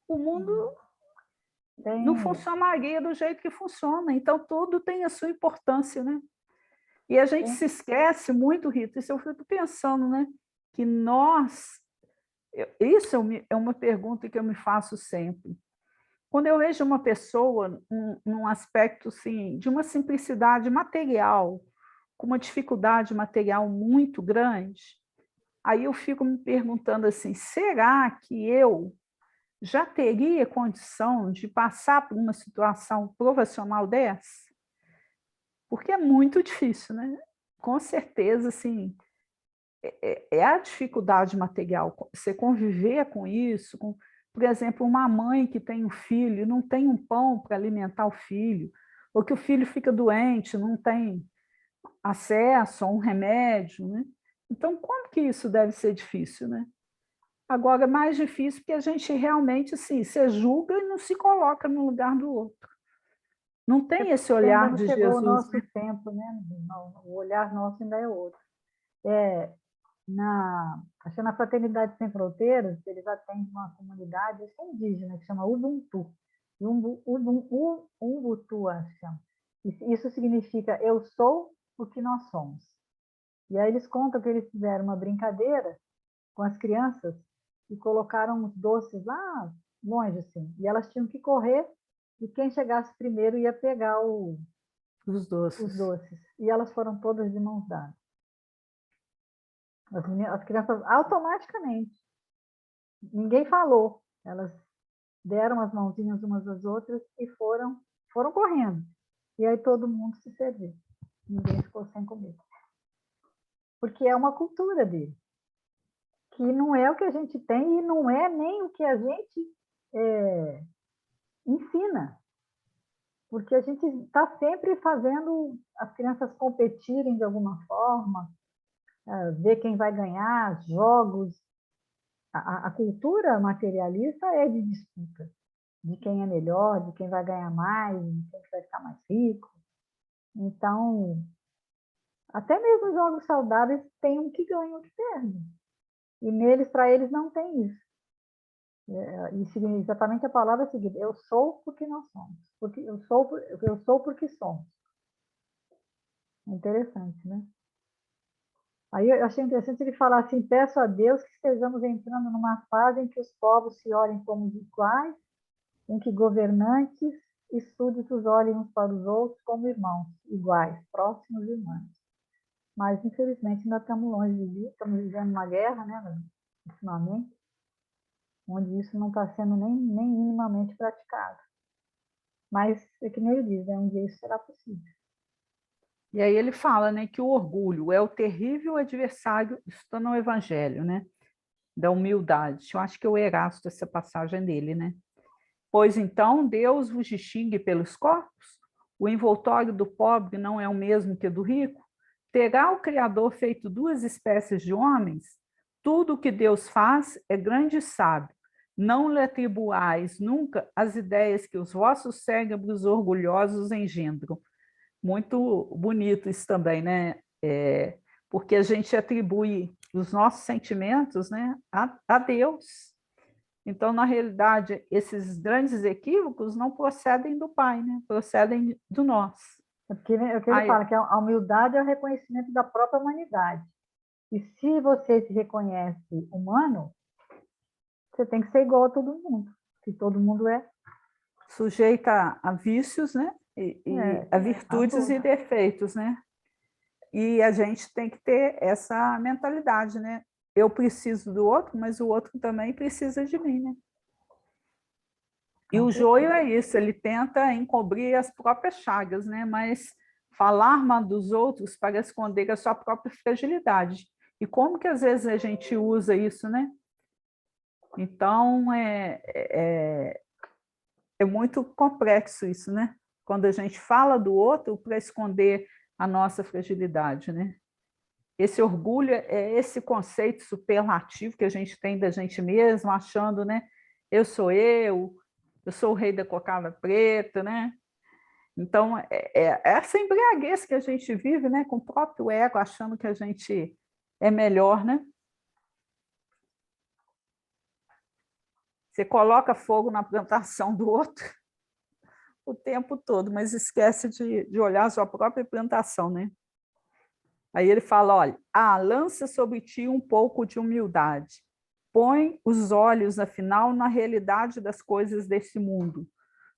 O mundo não Tem, funcionaria do jeito que funciona. Então, tudo tem a sua importância, né? E a gente tem, se esquece muito, Rita, isso eu fico pensando, né? Que nós, isso é uma pergunta que eu me faço sempre. Quando eu vejo uma pessoa num aspecto assim, de uma simplicidade material, com uma dificuldade material muito grande, aí eu fico me perguntando assim: será que eu já teria condição de passar por uma situação profissional dessa? Porque é muito difícil, né? Com certeza, assim, é a dificuldade material, você conviver com isso, por exemplo, uma mãe que tem um filho e não tem um pão para alimentar o filho, ou que o filho fica doente, não tem acesso a um remédio, né? Então, como que isso deve ser difícil, né? Agora, é mais difícil porque a gente realmente, assim, se julga e não se coloca no lugar do outro. Não é tem esse porque ainda olhar não de chegou o Jesus, nosso né? tempo, né? O olhar nosso ainda é outro. Acho que na Fraternidade Sem Fronteiras, eles atendem uma comunidade, acho que é indígena, que chama Ubuntu. Ubuntu, acho que chama. Isso significa eu sou o que nós somos. E aí eles contam que eles fizeram uma brincadeira com as crianças e colocaram os doces lá longe, assim. E elas tinham que correr e quem chegasse primeiro ia pegar Os os doces. doces. E elas foram todas de mãos dadas. As crianças automaticamente. Ninguém falou. Elas deram as mãozinhas umas às outras e foram correndo. E aí todo mundo se serviu. Ninguém ficou sem comer. Porque é uma cultura dele. Que não é o que a gente tem e não é nem o que a gente ensina. Porque a gente está sempre fazendo as crianças competirem de alguma forma, ver quem vai ganhar, jogos. A cultura materialista é de disputa, de quem é melhor, de quem vai ganhar mais, de quem vai ficar mais rico. Então, até mesmo os jogos saudáveis tem um que ganha e um que perde. E neles, para eles, não tem isso. E exatamente a palavra seguinte: eu sou porque nós somos. Porque eu sou porque somos. Interessante, né? Aí eu achei interessante ele falar assim: peço a Deus que estejamos entrando numa fase em que os povos se olhem como iguais, em que governantes e súditos olhem uns para os outros como irmãos, iguais, próximos irmãos. Mas, infelizmente, ainda estamos longe disso, estamos vivendo uma guerra, né, ultimamente, onde isso não está sendo nem minimamente praticado. Mas, é que nem ele diz, um dia isso será possível. E aí ele fala, né, que o orgulho é o terrível adversário, isso está no Evangelho, né, da humildade. Eu acho que eu Erasto essa passagem dele, né? Pois então Deus vos distingue pelos corpos? O envoltório do pobre não é o mesmo que do rico? Terá o Criador feito duas espécies de homens? Tudo o que Deus faz é grande e sábio. Não lhe atribuais nunca as ideias que os vossos cérebros orgulhosos engendram. Muito bonito isso também, né? Porque a gente atribui os nossos sentimentos, né, a Deus. Então, na realidade, esses grandes equívocos não procedem do pai, né? Procedem do nós. É porque é o que ele Aí, fala, que a humildade é o reconhecimento da própria humanidade. E se você se reconhece humano, você tem que ser igual a todo mundo, que todo mundo é. sujeita a vícios, né? E a A virtudes tudo. e defeitos, né? E a gente tem que ter essa mentalidade, né? Eu preciso do outro, mas o outro também precisa de mim, né? E Com o joio certeza. é isso, ele tenta encobrir as próprias chagas, né? Mas falar mal dos outros para esconder a sua própria fragilidade. E como que às vezes a gente usa isso, né? Então, é muito complexo isso, né? Quando a gente fala do outro para esconder a nossa fragilidade, né? Esse orgulho é esse conceito superlativo que a gente tem da gente mesmo, achando, né? Eu sou o rei da cocada preta, né? Então, essa embriaguez que a gente vive, né? Com o próprio ego, achando que a gente é melhor, né? Você coloca fogo na plantação do outro o tempo todo, mas esquece de olhar a sua própria plantação, né? Aí ele fala, olha, lança sobre ti um pouco de humildade. Põe os olhos, afinal, na realidade das coisas desse mundo,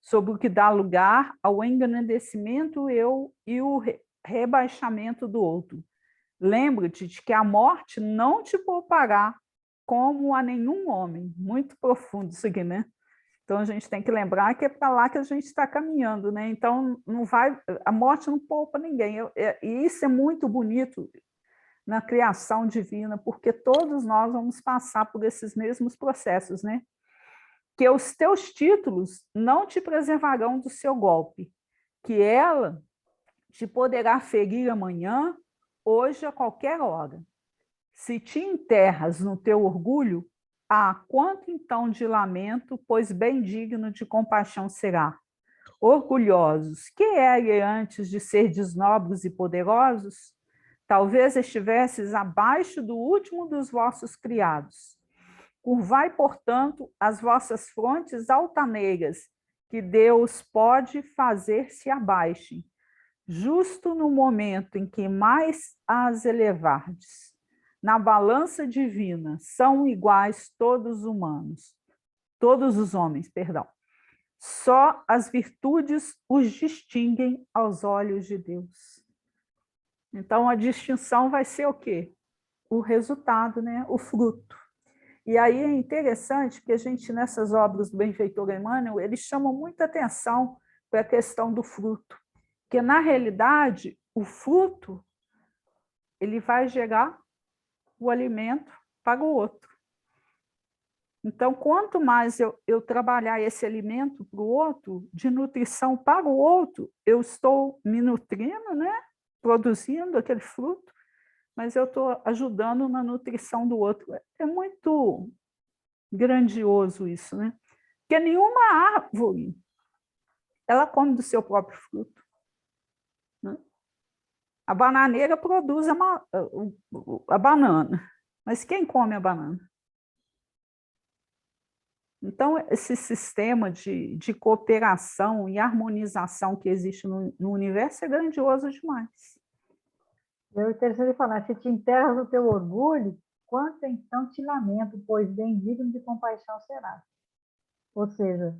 sobre o que dá lugar ao engrandecimento eu e o rebaixamento do outro. Lembra-te de que a morte não te poupará como a nenhum homem. Muito profundo isso aqui, né? Então a gente tem que lembrar que é para lá que a gente está caminhando, né? Então não vai, a morte não poupa ninguém. E isso é muito bonito na criação divina, porque todos nós vamos passar por esses mesmos processos, né? Que os teus títulos não te preservarão do seu golpe, que ela te poderá ferir amanhã, hoje, a qualquer hora. Se te enterras no teu orgulho, quanto então de lamento, pois bem digno de compaixão será. Orgulhosos, que eram antes de ser desnobres e poderosos, talvez estivesses abaixo do último dos vossos criados. Curvai, portanto, as vossas frontes altaneiras, que Deus pode fazer se abaixem, justo no momento em que mais as elevardes. Na balança divina são iguais todos os homens, perdão. Só as virtudes os distinguem aos olhos de Deus. Então, a distinção vai ser o quê? O resultado, né? O fruto. E aí é interessante que a gente, nessas obras do benfeitor Emmanuel, eles chamam muita atenção para a questão do fruto. Porque, na realidade, o fruto ele vai gerar o alimento para o outro. Então, quanto mais eu trabalhar esse alimento para o outro, de nutrição para o outro, eu estou me nutrindo, né? Produzindo aquele fruto, mas eu estou ajudando na nutrição do outro. É muito grandioso isso, né? Porque nenhuma árvore ela come do seu próprio fruto, né? A bananeira produz a banana, mas quem come a banana? Então, esse sistema de cooperação e harmonização que existe no universo é grandioso demais. Eu interessei falar, se te enterras no teu orgulho, quanto então te lamento, pois bem digno de compaixão será. Ou seja,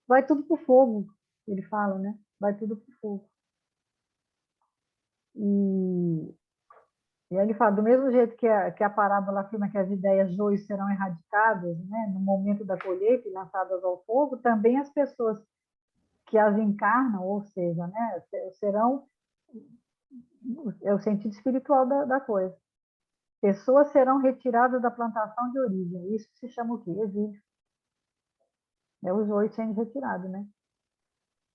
vai tudo para o fogo, ele fala, né? Vai tudo para o fogo. E aí ele fala, do mesmo jeito que a parábola afirma que as ideias joias serão erradicadas, né, no momento da colheita e lançadas ao fogo, também as pessoas que as encarnam, ou seja, né, serão, é o sentido espiritual da coisa. Pessoas serão retiradas da plantação de origem. Isso se chama o quê? Exílio. É o joio sendo retirado, né?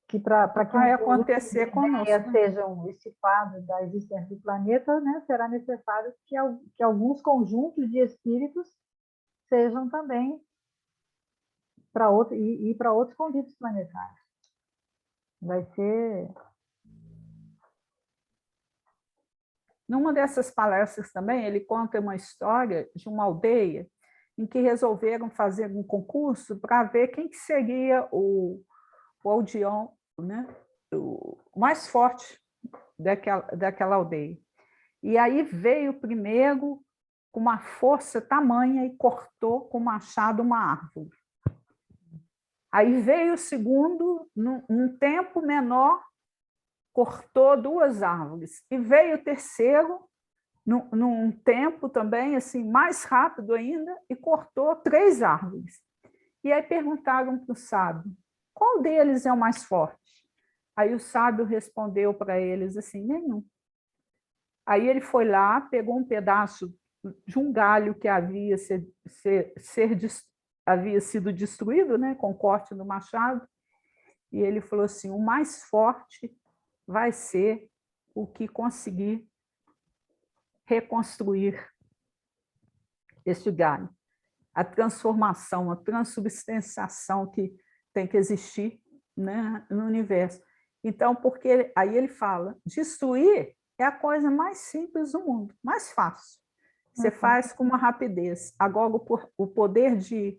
Que para que um Vai conjunto de acontecer conosco, ideias né? sejam estipados da existência do planeta, né, será necessário que alguns conjuntos de espíritos sejam também para outro e para outros convívios planetários. Vai ser. Numa dessas palestras também, ele conta uma história de uma aldeia em que resolveram fazer um concurso para ver quem que seria o aldeão, né, o mais forte daquela aldeia. E aí veio o primeiro com uma força tamanha e cortou com o machado uma árvore. Aí veio o segundo, num tempo menor, cortou 2 árvores. E veio o terceiro, num tempo também assim mais rápido ainda, e cortou 3 árvores. E aí perguntaram para o sábio, qual deles é o mais forte? Aí o sábio respondeu para eles assim, nenhum. Aí ele foi lá, pegou um pedaço de um galho que havia sido destruído, né, com corte do machado, e ele falou assim, o mais forte vai ser o que conseguir reconstruir este galho. A transformação, a transubstanciação que tem que existir, né, no universo. Então, porque aí ele fala, destruir é a coisa mais simples do mundo, mais fácil. Você faz com uma rapidez. Agora, o poder de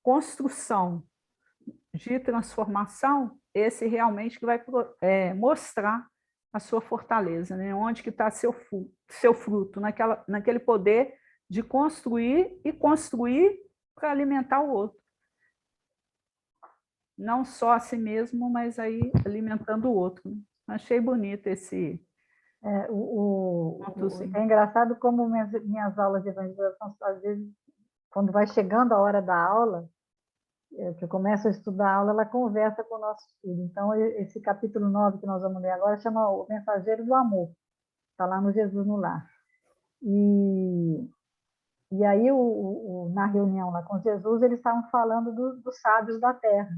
construção, de transformação, esse realmente que vai mostrar a sua fortaleza, né? Onde que está seu fruto, naquele poder de construir e construir para alimentar o outro. Não só a si mesmo, mas aí alimentando o outro. Né? Achei bonito esse... É engraçado como minhas aulas de evangelização, às vezes, quando vai chegando a hora da aula, que eu começo a estudar a aula, ela conversa com o nosso estudo. Então, esse capítulo 9 que nós vamos ler agora chama O Mensageiro do Amor. Está lá no Jesus no Lar. E aí, na reunião lá com Jesus, eles estavam falando dos sábios da terra.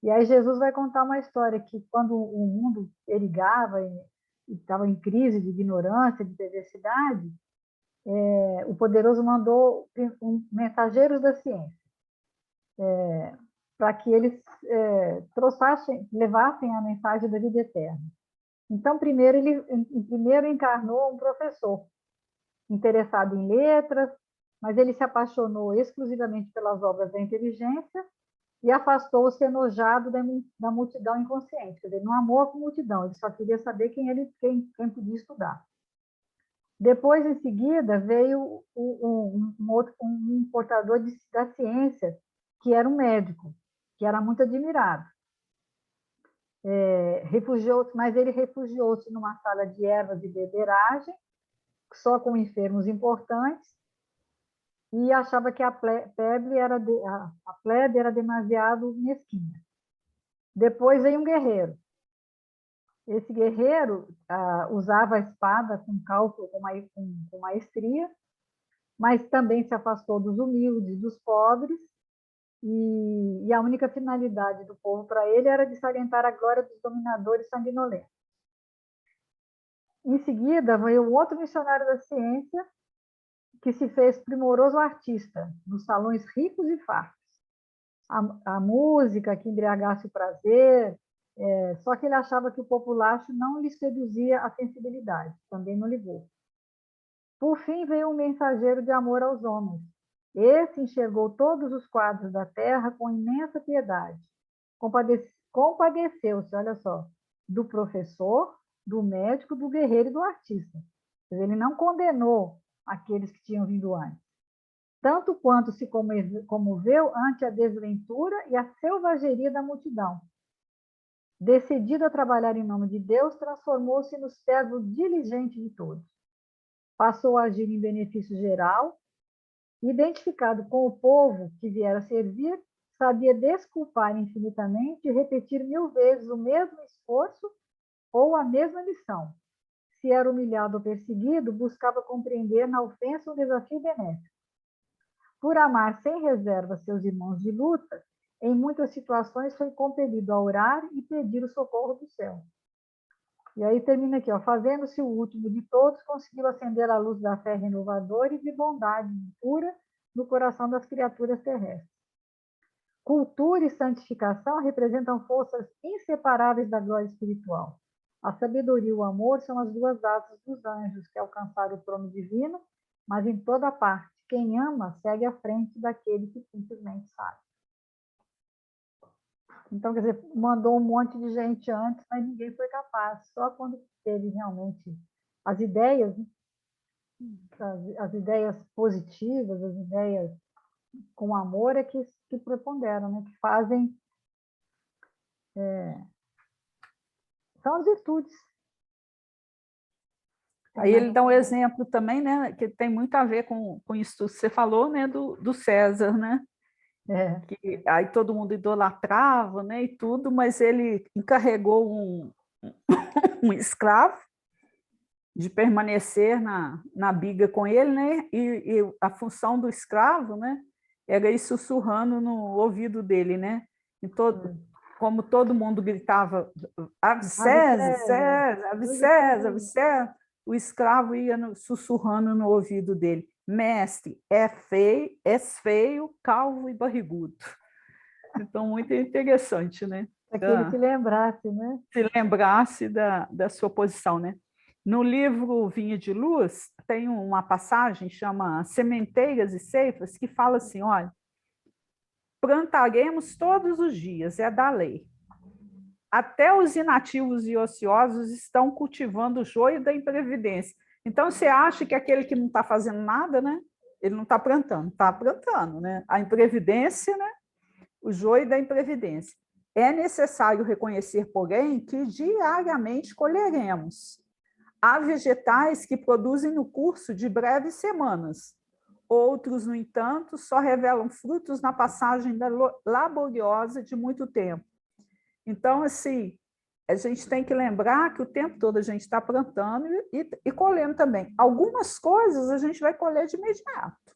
E aí Jesus vai contar uma história que quando o mundo erigava e estava em crise de ignorância, de perversidade, o poderoso mandou mensageiros da ciência para que eles levassem a mensagem da vida eterna. Então, primeiro encarnou um professor interessado em letras, mas ele se apaixonou exclusivamente pelas obras da inteligência e afastou-se enojado da multidão inconsciente. Quer dizer, não amou a multidão, ele só queria saber quem podia estudar. Depois, em seguida, veio um portador da ciência, que era um médico, que era muito admirado. Mas ele refugiou-se numa sala de ervas e beberagem, só com enfermos importantes, e achava que a plebe era demasiado mesquinha. Depois veio um guerreiro. Esse guerreiro usava a espada com cálculo, com maestria, mas também se afastou dos humildes, dos pobres, e a única finalidade do povo para ele era de salientar a glória dos dominadores sanguinolentos. Em seguida, veio um outro missionário da ciência, que se fez primoroso artista, nos salões ricos e fartos. A música que embriagasse o prazer, só que ele achava que o populacho não lhe seduzia a sensibilidade, também não ligou. Por fim, veio um mensageiro de amor aos homens. Esse enxergou todos os quadros da terra com imensa piedade. Compadeceu-se, olha só, do professor, do médico, do guerreiro e do artista. Ele não condenou aqueles que tinham vindo antes, tanto quanto se comoveu ante a desventura e a selvageria da multidão. Decidido a trabalhar em nome de Deus, transformou-se no servo diligente de todos. Passou a agir em benefício geral, identificado com o povo que viera servir, sabia desculpar infinitamente e repetir 1000 vezes o mesmo esforço ou a mesma lição. Se era humilhado ou perseguido, buscava compreender na ofensa um desafio benéfico. Por amar sem reserva seus irmãos de luta, em muitas situações foi compelido a orar e pedir o socorro do céu. E aí termina aqui, fazendo-se o último de todos, conseguiu acender a luz da fé renovadora e de bondade pura no coração das criaturas terrestres. Cultura e santificação representam forças inseparáveis da glória espiritual. A sabedoria e o amor são as 2 asas dos anjos que alcançaram o trono divino, mas em toda parte, quem ama segue à frente daquele que simplesmente sabe. Então, quer dizer, mandou um monte de gente antes, mas ninguém foi capaz. Só quando teve realmente as ideias, né? As ideias positivas, as ideias com amor é que preponderam, né? Que fazem... são as virtudes. Aí ele dá um exemplo também, né, que tem muito a ver com isso que você falou, né, do César, né? É. Que aí todo mundo idolatrava, né, e tudo, mas ele encarregou um escravo de permanecer na biga com ele, né, e a função do escravo, né, era ir sussurrando no ouvido dele, né, e como todo mundo gritava, Ave Ave César, César, César, Ave Ave César, Ave César. César, o escravo ia sussurrando no ouvido dele, mestre, és feio, calvo e barrigudo. Então, muito interessante, né? Para que ele se lembrasse, né? Se lembrasse da sua posição, né? No livro Vinha de Luz, tem uma passagem, chama Sementeiras e Ceifas, que fala assim, olha, plantaremos todos os dias, é da lei. Até os inativos e ociosos estão cultivando o joio da imprevidência. Então, você acha que aquele que não está fazendo nada, né? Ele não está plantando, né? A imprevidência, né? O joio da imprevidência. É necessário reconhecer, porém, que diariamente colheremos. Há vegetais que produzem no curso de breves semanas. Outros, no entanto, só revelam frutos na passagem laboriosa de muito tempo. Então, assim, a gente tem que lembrar que o tempo todo a gente está plantando e colhendo também. Algumas coisas a gente vai colher de imediato,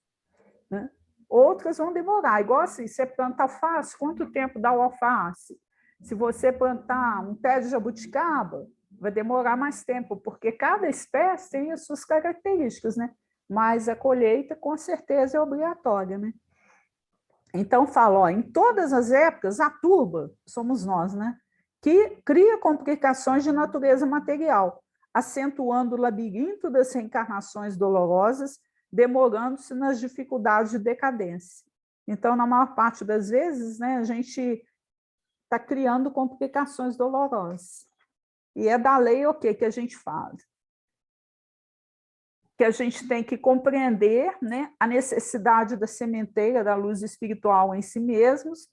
né? Outras vão demorar. Igual assim, você planta alface, quanto tempo dá o alface? Se você plantar um pé de jabuticaba, vai demorar mais tempo, porque cada espécie tem as suas características, né? Mas a colheita, com certeza, é obrigatória, né? Então, falo, ó, em todas as épocas, a turba, somos nós, né? Que cria complicações de natureza material, acentuando o labirinto das reencarnações dolorosas, demorando-se nas dificuldades de decadência. Então, na maior parte das vezes, né, a gente está criando complicações dolorosas. E é da lei o que a gente faz? Que a gente tem que compreender, né, a necessidade da sementeira, da luz espiritual em si mesmos,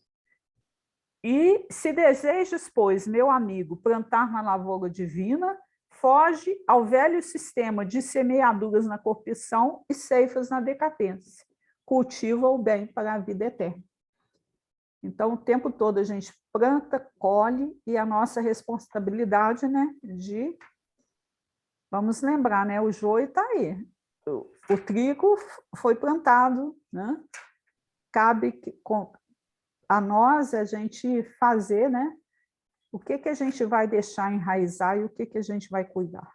e se desejas, pois, meu amigo, plantar na lavoura divina, foge ao velho sistema de semeaduras na corrupção e ceifas na decadência. Cultiva o bem para a vida eterna. Então, o tempo todo a gente planta, colhe, e a nossa responsabilidade, né, de... Vamos lembrar, né, o joio está aí. O trigo foi plantado, né? Cabe a nós a gente fazer, né? O que a gente vai deixar enraizar e o que a gente vai cuidar.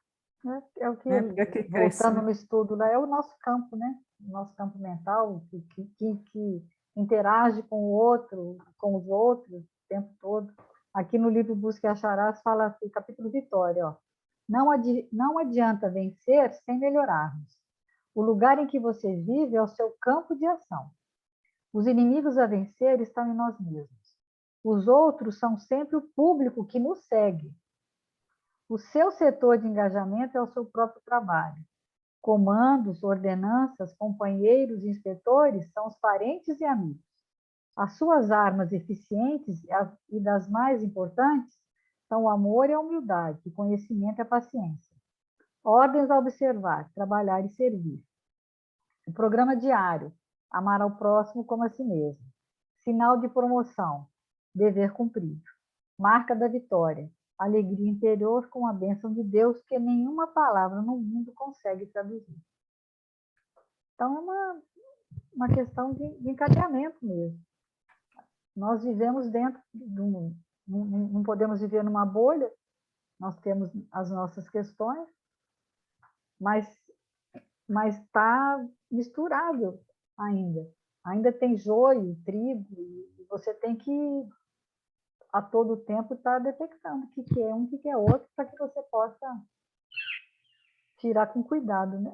É o que, Né? Para que cresça, voltando né? no estudo, lá é o nosso campo, né? O nosso campo mental, que interage com o outro, com os outros, o tempo todo. Aqui no livro Busca e Acharás fala assim, capítulo Vitória, ó. Não adianta vencer sem melhorarmos. O lugar em que você vive é o seu campo de ação. Os inimigos a vencer estão em nós mesmos. Os outros são sempre o público que nos segue. O seu setor de engajamento é o seu próprio trabalho. Comandos, ordenanças, companheiros e inspetores são os parentes e amigos. As suas armas eficientes e das mais importantes são o amor e a humildade, o conhecimento e a paciência. Ordens a observar, trabalhar e servir. O programa diário, amar ao próximo como a si mesmo. Sinal de promoção, dever cumprido. Marca da vitória, alegria interior com a bênção de Deus que nenhuma palavra no mundo consegue traduzir. Então, é uma questão de encadeamento mesmo. Nós vivemos dentro de um... Não podemos viver numa bolha, nós temos as nossas questões, mas está misturado ainda. Ainda tem joio, trigo, e você tem que, a todo tempo, estar detectando o que é um, o que é outro, para que você possa tirar com cuidado, né?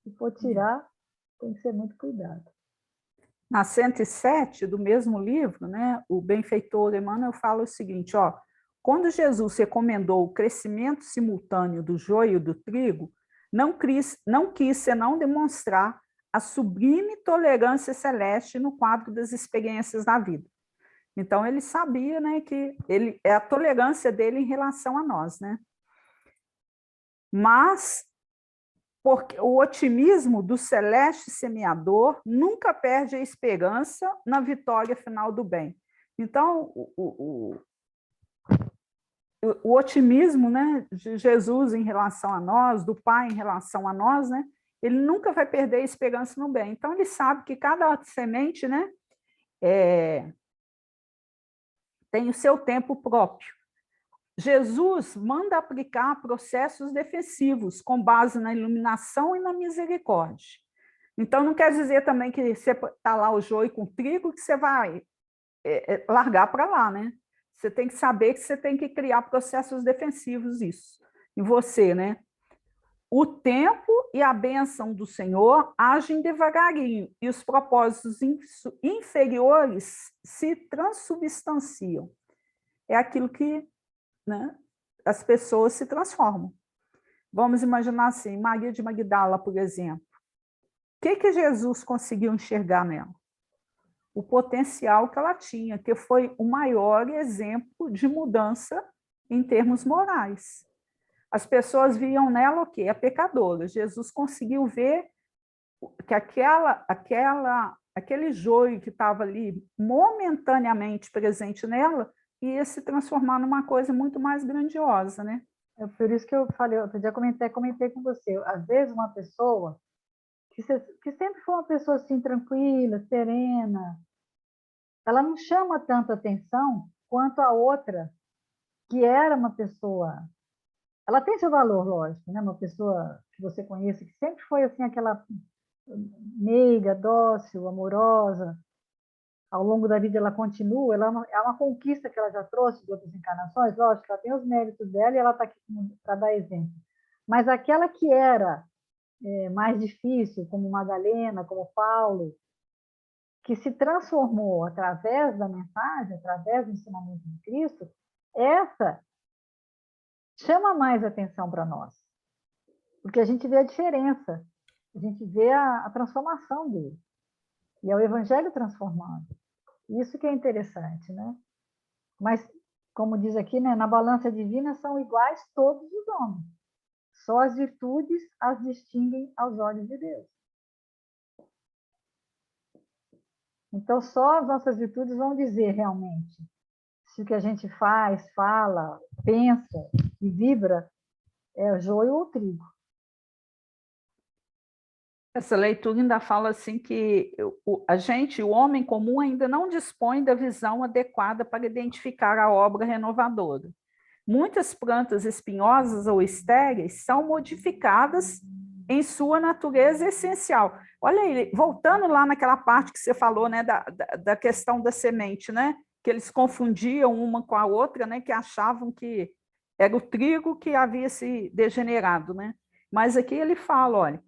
Se for tirar, tem que ser muito cuidado. Na 107 do mesmo livro, né, o benfeitor Emmanuel fala o seguinte, ó, quando Jesus recomendou o crescimento simultâneo do joio e do trigo, não quis senão demonstrar a sublime tolerância celeste no quadro das experiências da vida. Então, ele sabia, né, que é a tolerância dele em relação a nós, né? Mas porque o otimismo do celeste semeador nunca perde a esperança na vitória final do bem. Então, o otimismo, né, de Jesus em relação a nós, do Pai em relação a nós, né, ele nunca vai perder a esperança no bem. Então, ele sabe que cada semente, né, tem o seu tempo próprio. Jesus manda aplicar processos defensivos com base na iluminação e na misericórdia. Então, não quer dizer também que você está lá o joio com trigo que você vai largar para lá, né? Você tem que saber que você tem que criar processos defensivos, isso, em você, né? O tempo e a bênção do Senhor agem devagarinho e os propósitos inferiores se transubstanciam. É aquilo que, né, as pessoas se transformam. Vamos imaginar assim, Maria de Magdala, por exemplo. O que Jesus conseguiu enxergar nela? O potencial que ela tinha, que foi o maior exemplo de mudança em termos morais. As pessoas viam nela o quê? A pecadora. Jesus conseguiu ver que aquele joio que estava ali momentaneamente presente nela ia se transformar numa coisa muito mais grandiosa, né? É por isso que eu falei, outro dia comentei com você, às vezes uma pessoa que sempre foi uma pessoa assim, tranquila, serena, ela não chama tanta atenção quanto a outra, que era uma pessoa... Ela tem seu valor, lógico, né? Uma pessoa que você conhece, que sempre foi assim, aquela meiga, dócil, amorosa, ao longo da vida ela continua, é uma conquista que ela já trouxe de outras encarnações, lógico, ela tem os méritos dela e ela está aqui para dar exemplo. Mas aquela que era mais difícil, como Madalena, como Paulo, que se transformou através da mensagem, através do ensinamento de Cristo, essa chama mais atenção para nós, porque a gente vê a diferença, a gente vê a transformação dele, e é o Evangelho transformando. Isso que é interessante, né? Mas, como diz aqui, né, na balança divina são iguais todos os homens. Só as virtudes as distinguem aos olhos de Deus. Então, só as nossas virtudes vão dizer realmente se o que a gente faz, fala, pensa e vibra é joio ou trigo. Essa leitura ainda fala assim que o homem comum, ainda não dispõe da visão adequada para identificar a obra renovadora. Muitas plantas espinhosas ou estéreis são modificadas em sua natureza essencial. Olha aí, voltando lá naquela parte que você falou, né, da questão da semente, né, que eles confundiam uma com a outra, né, que achavam que era o trigo que havia se degenerado, né? Mas aqui ele fala, olha,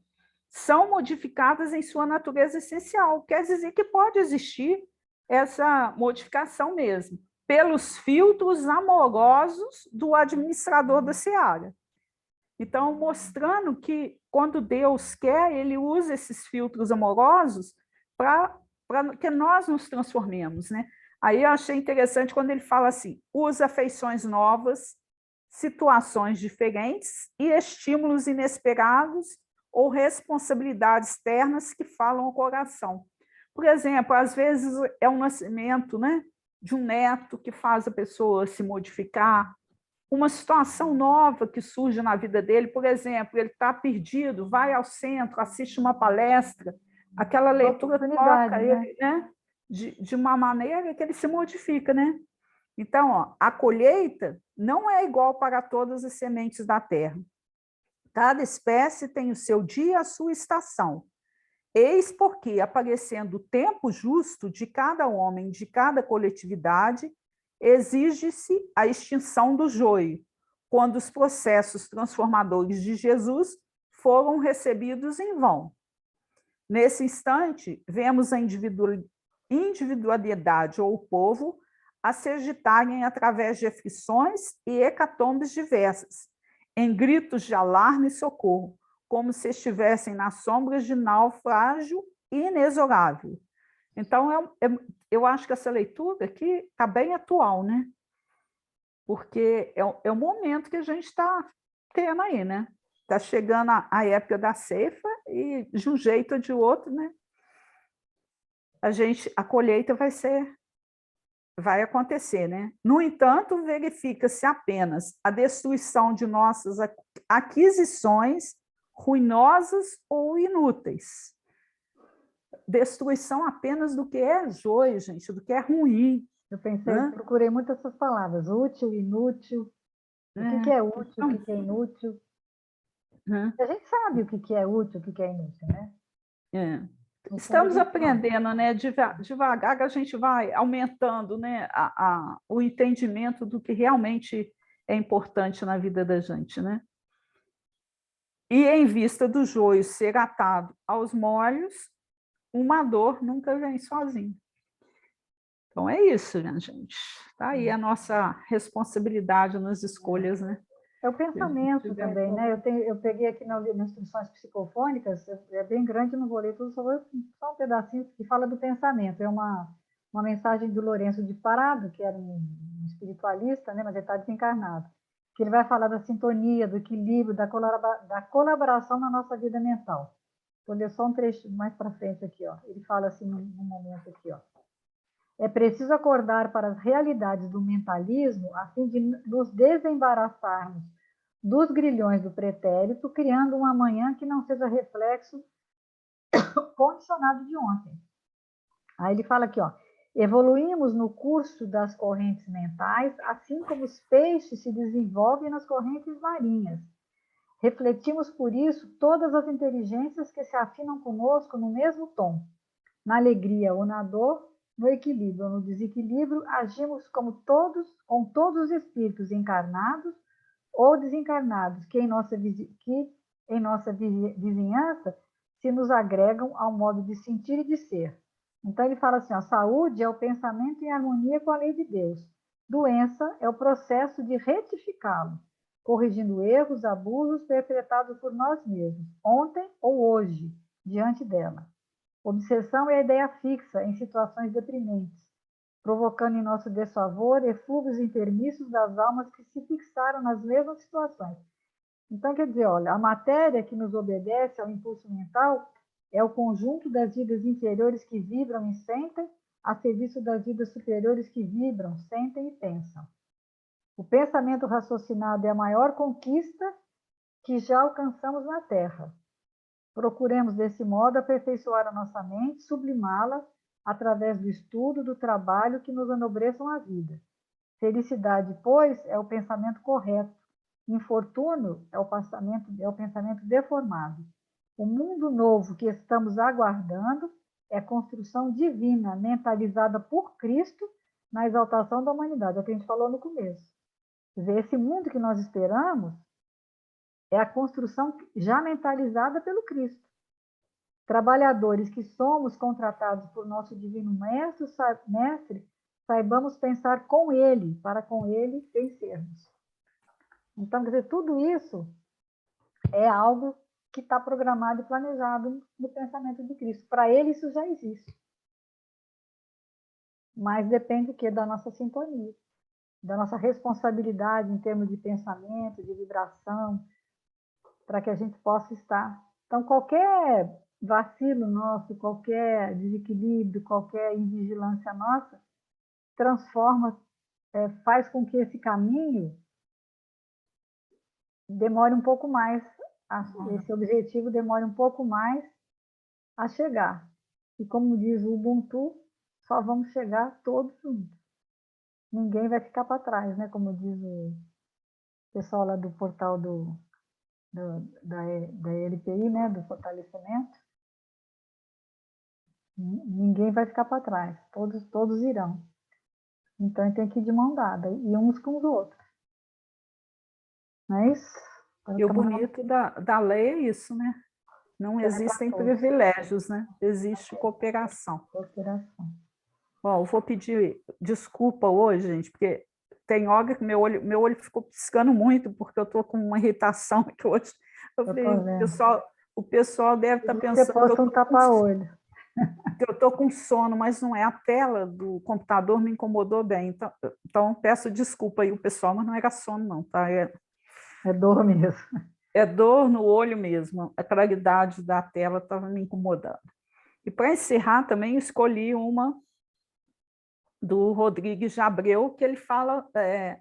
são modificadas em sua natureza essencial. Quer dizer que pode existir essa modificação mesmo, pelos filtros amorosos do administrador da seara. Então, mostrando que, quando Deus quer, ele usa esses filtros amorosos para que nós nos transformemos, né? Aí eu achei interessante quando ele fala assim, usa afeições novas, situações diferentes e estímulos inesperados ou responsabilidades externas que falam ao coração. Por exemplo, às vezes é um nascimento, né, de um neto que faz a pessoa se modificar, uma situação nova que surge na vida dele, por exemplo, ele está perdido, vai ao centro, assiste uma palestra, aquela leitura toca ele, né, de uma maneira que ele se modifica, né? Então, ó, a colheita não é igual para todas as sementes da terra. Cada espécie tem o seu dia, a sua estação. Eis porque, aparecendo o tempo justo de cada homem, de cada coletividade, exige-se a extinção do joio, quando os processos transformadores de Jesus foram recebidos em vão. Nesse instante, vemos a individualidade ou o povo a se agitarem através de aflições e hecatombes diversas, em gritos de alarme e socorro, como se estivessem nas sombras de naufrágio inexorável. Então, eu acho que essa leitura aqui está bem atual, né? Porque é o momento que a gente está tendo aí, né? Está chegando a época da ceifa e, de um jeito ou de outro, né? A colheita vai acontecer, né? No entanto, verifica-se apenas a destruição de nossas aquisições ruinosas ou inúteis. Destruição apenas do que é joio, gente, do que é ruim. Eu pensei, procurei muito essas palavras, útil, inútil, o que é útil, o que é inútil. A gente sabe o que é útil, o que é inútil, né? Estamos aprendendo, né? Devagar que a gente vai aumentando, né? O entendimento do que realmente é importante na vida da gente, né? E em vista do joio ser atado aos molhos, uma dor nunca vem sozinha. Então é isso, né, gente? Tá aí a nossa responsabilidade nas escolhas, né? É o pensamento também, né? Eu peguei aqui nas instruções psicofônicas, é bem grande, não vou ler tudo, só um pedacinho que fala do pensamento. É uma mensagem do Lourenço de Parado, que era um espiritualista, né? Mas ele está desencarnado, que ele vai falar da sintonia, do equilíbrio, da colaboração na nossa vida mental. Vou ler só um trecho mais para frente aqui, ó. Ele fala assim num momento aqui, ó. É preciso acordar para as realidades do mentalismo a fim de nos desembaraçarmos dos grilhões do pretérito, criando um amanhã que não seja reflexo condicionado de ontem. Aí ele fala aqui, ó, evoluímos no curso das correntes mentais, assim como os peixes se desenvolvem nas correntes marinhas. Refletimos, por isso, todas as inteligências que se afinam conosco no mesmo tom. Na alegria ou na dor, no equilíbrio ou no desequilíbrio, agimos com todos os espíritos encarnados ou desencarnados que em nossa vizinhança se nos agregam ao modo de sentir e de ser. Então ele fala assim, ó, saúde é o pensamento em harmonia com a lei de Deus. Doença é o processo de retificá-lo, corrigindo erros, abusos perpetrados por nós mesmos, ontem ou hoje, diante dela. Obsessão é a ideia fixa em situações deprimentes, provocando em nosso desfavor eflúvios enfermiços das almas que se fixaram nas mesmas situações. Então, quer dizer, olha, a matéria que nos obedece ao impulso mental é o conjunto das vidas inferiores que vibram e sentem a serviço das vidas superiores que vibram, sentem e pensam. O pensamento raciocinado é a maior conquista que já alcançamos na Terra. Procuremos, desse modo, aperfeiçoar a nossa mente, sublimá-la através do estudo, do trabalho que nos enobreçam a vida. Felicidade, pois, é o pensamento correto. Infortúnio é o pensamento deformado. O mundo novo que estamos aguardando é construção divina, mentalizada por Cristo na exaltação da humanidade. É o que a gente falou no começo. Quer dizer, esse mundo que nós esperamos é a construção já mentalizada pelo Cristo. Trabalhadores que somos contratados por nosso divino mestre, saibamos pensar com ele, para com ele vencermos. Então, quer dizer, tudo isso é algo que está programado e planejado no pensamento de Cristo. Para ele, isso já existe. Mas depende o quê? Da nossa sintonia, da nossa responsabilidade em termos de pensamento, de vibração, para que a gente possa estar. Então, qualquer vacilo nosso, qualquer desequilíbrio, qualquer invigilância nossa, transforma, faz com que esse caminho demore um pouco mais, esse objetivo demore um pouco mais a chegar. E como diz o Ubuntu, só vamos chegar todos juntos. Ninguém vai ficar para trás, né? Como diz o pessoal lá do portal da LPI, né? Do fortalecimento. Ninguém vai ficar para trás, todos irão. Então, tem que ir de mão dada, e uns com os outros. Não é isso? E o bonito da lei é isso, né? Não serve para existem todos. privilégios, né? Existe cooperação. Cooperação. Bom, eu vou pedir desculpa hoje, gente, porque tem hora que meu olho ficou piscando muito, porque eu estou com uma irritação aqui hoje. Eu Eu falei, estou vendo. o pessoal deve estar Podia ter pensando posto um tapa-olho. que eu estou com sono, mas não é a tela do computador me incomodou bem. Então peço desculpa aí o pessoal, mas não era sono, não, tá? É dor mesmo. É dor no olho mesmo, a claridade da tela estava me incomodando. E para encerrar também, escolhi uma do Rodrigues de Abreu, que ele fala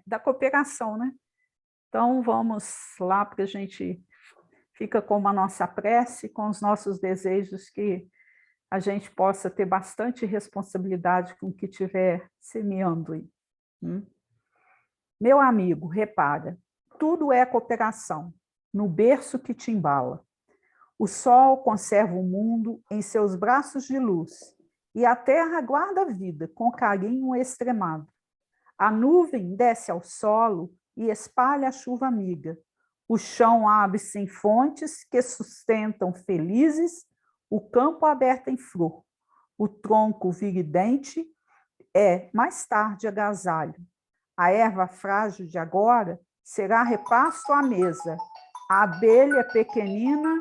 da cooperação, né? Então, vamos lá para a gente fica com a nossa prece, com os nossos desejos, que a gente possa ter bastante responsabilidade com o que estiver semeando aí. Meu amigo, repara, tudo é cooperação, no berço que te embala. O sol conserva o mundo em seus braços de luz, e a terra guarda a vida com carinho extremado. A nuvem desce ao solo e espalha a chuva amiga. O chão abre-se em fontes que sustentam felizes o campo aberto em flor. O tronco viridente é, mais tarde, agasalho. A erva frágil de agora será repasto à mesa. A abelha pequenina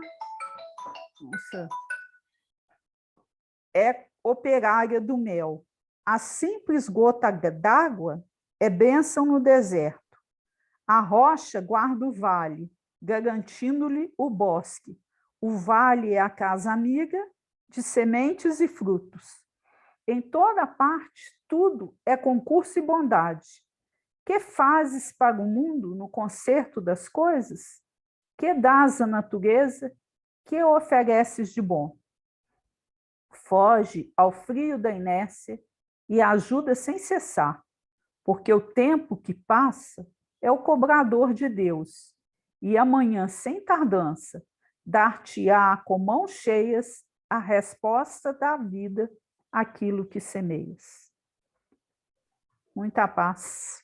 é operária do mel. A simples gota d'água é bênção no deserto. A rocha guarda o vale, garantindo-lhe o bosque. O vale é a casa amiga de sementes e frutos. Em toda parte, tudo é concurso e bondade. Que fazes para o mundo no concerto das coisas? Que dás à natureza? Que ofereces de bom? Foge ao frio da inércia e ajuda sem cessar, porque o tempo que passa é o cobrador de Deus, e amanhã, sem tardança, dar-te-á com mãos cheias a resposta da vida àquilo que semeias. Muita paz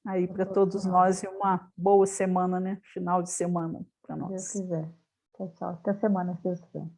aí para todos nós e uma boa semana, né? Final de semana para Se Deus nós. quiser. Tchau, tchau. Até semana, se Deus quiser.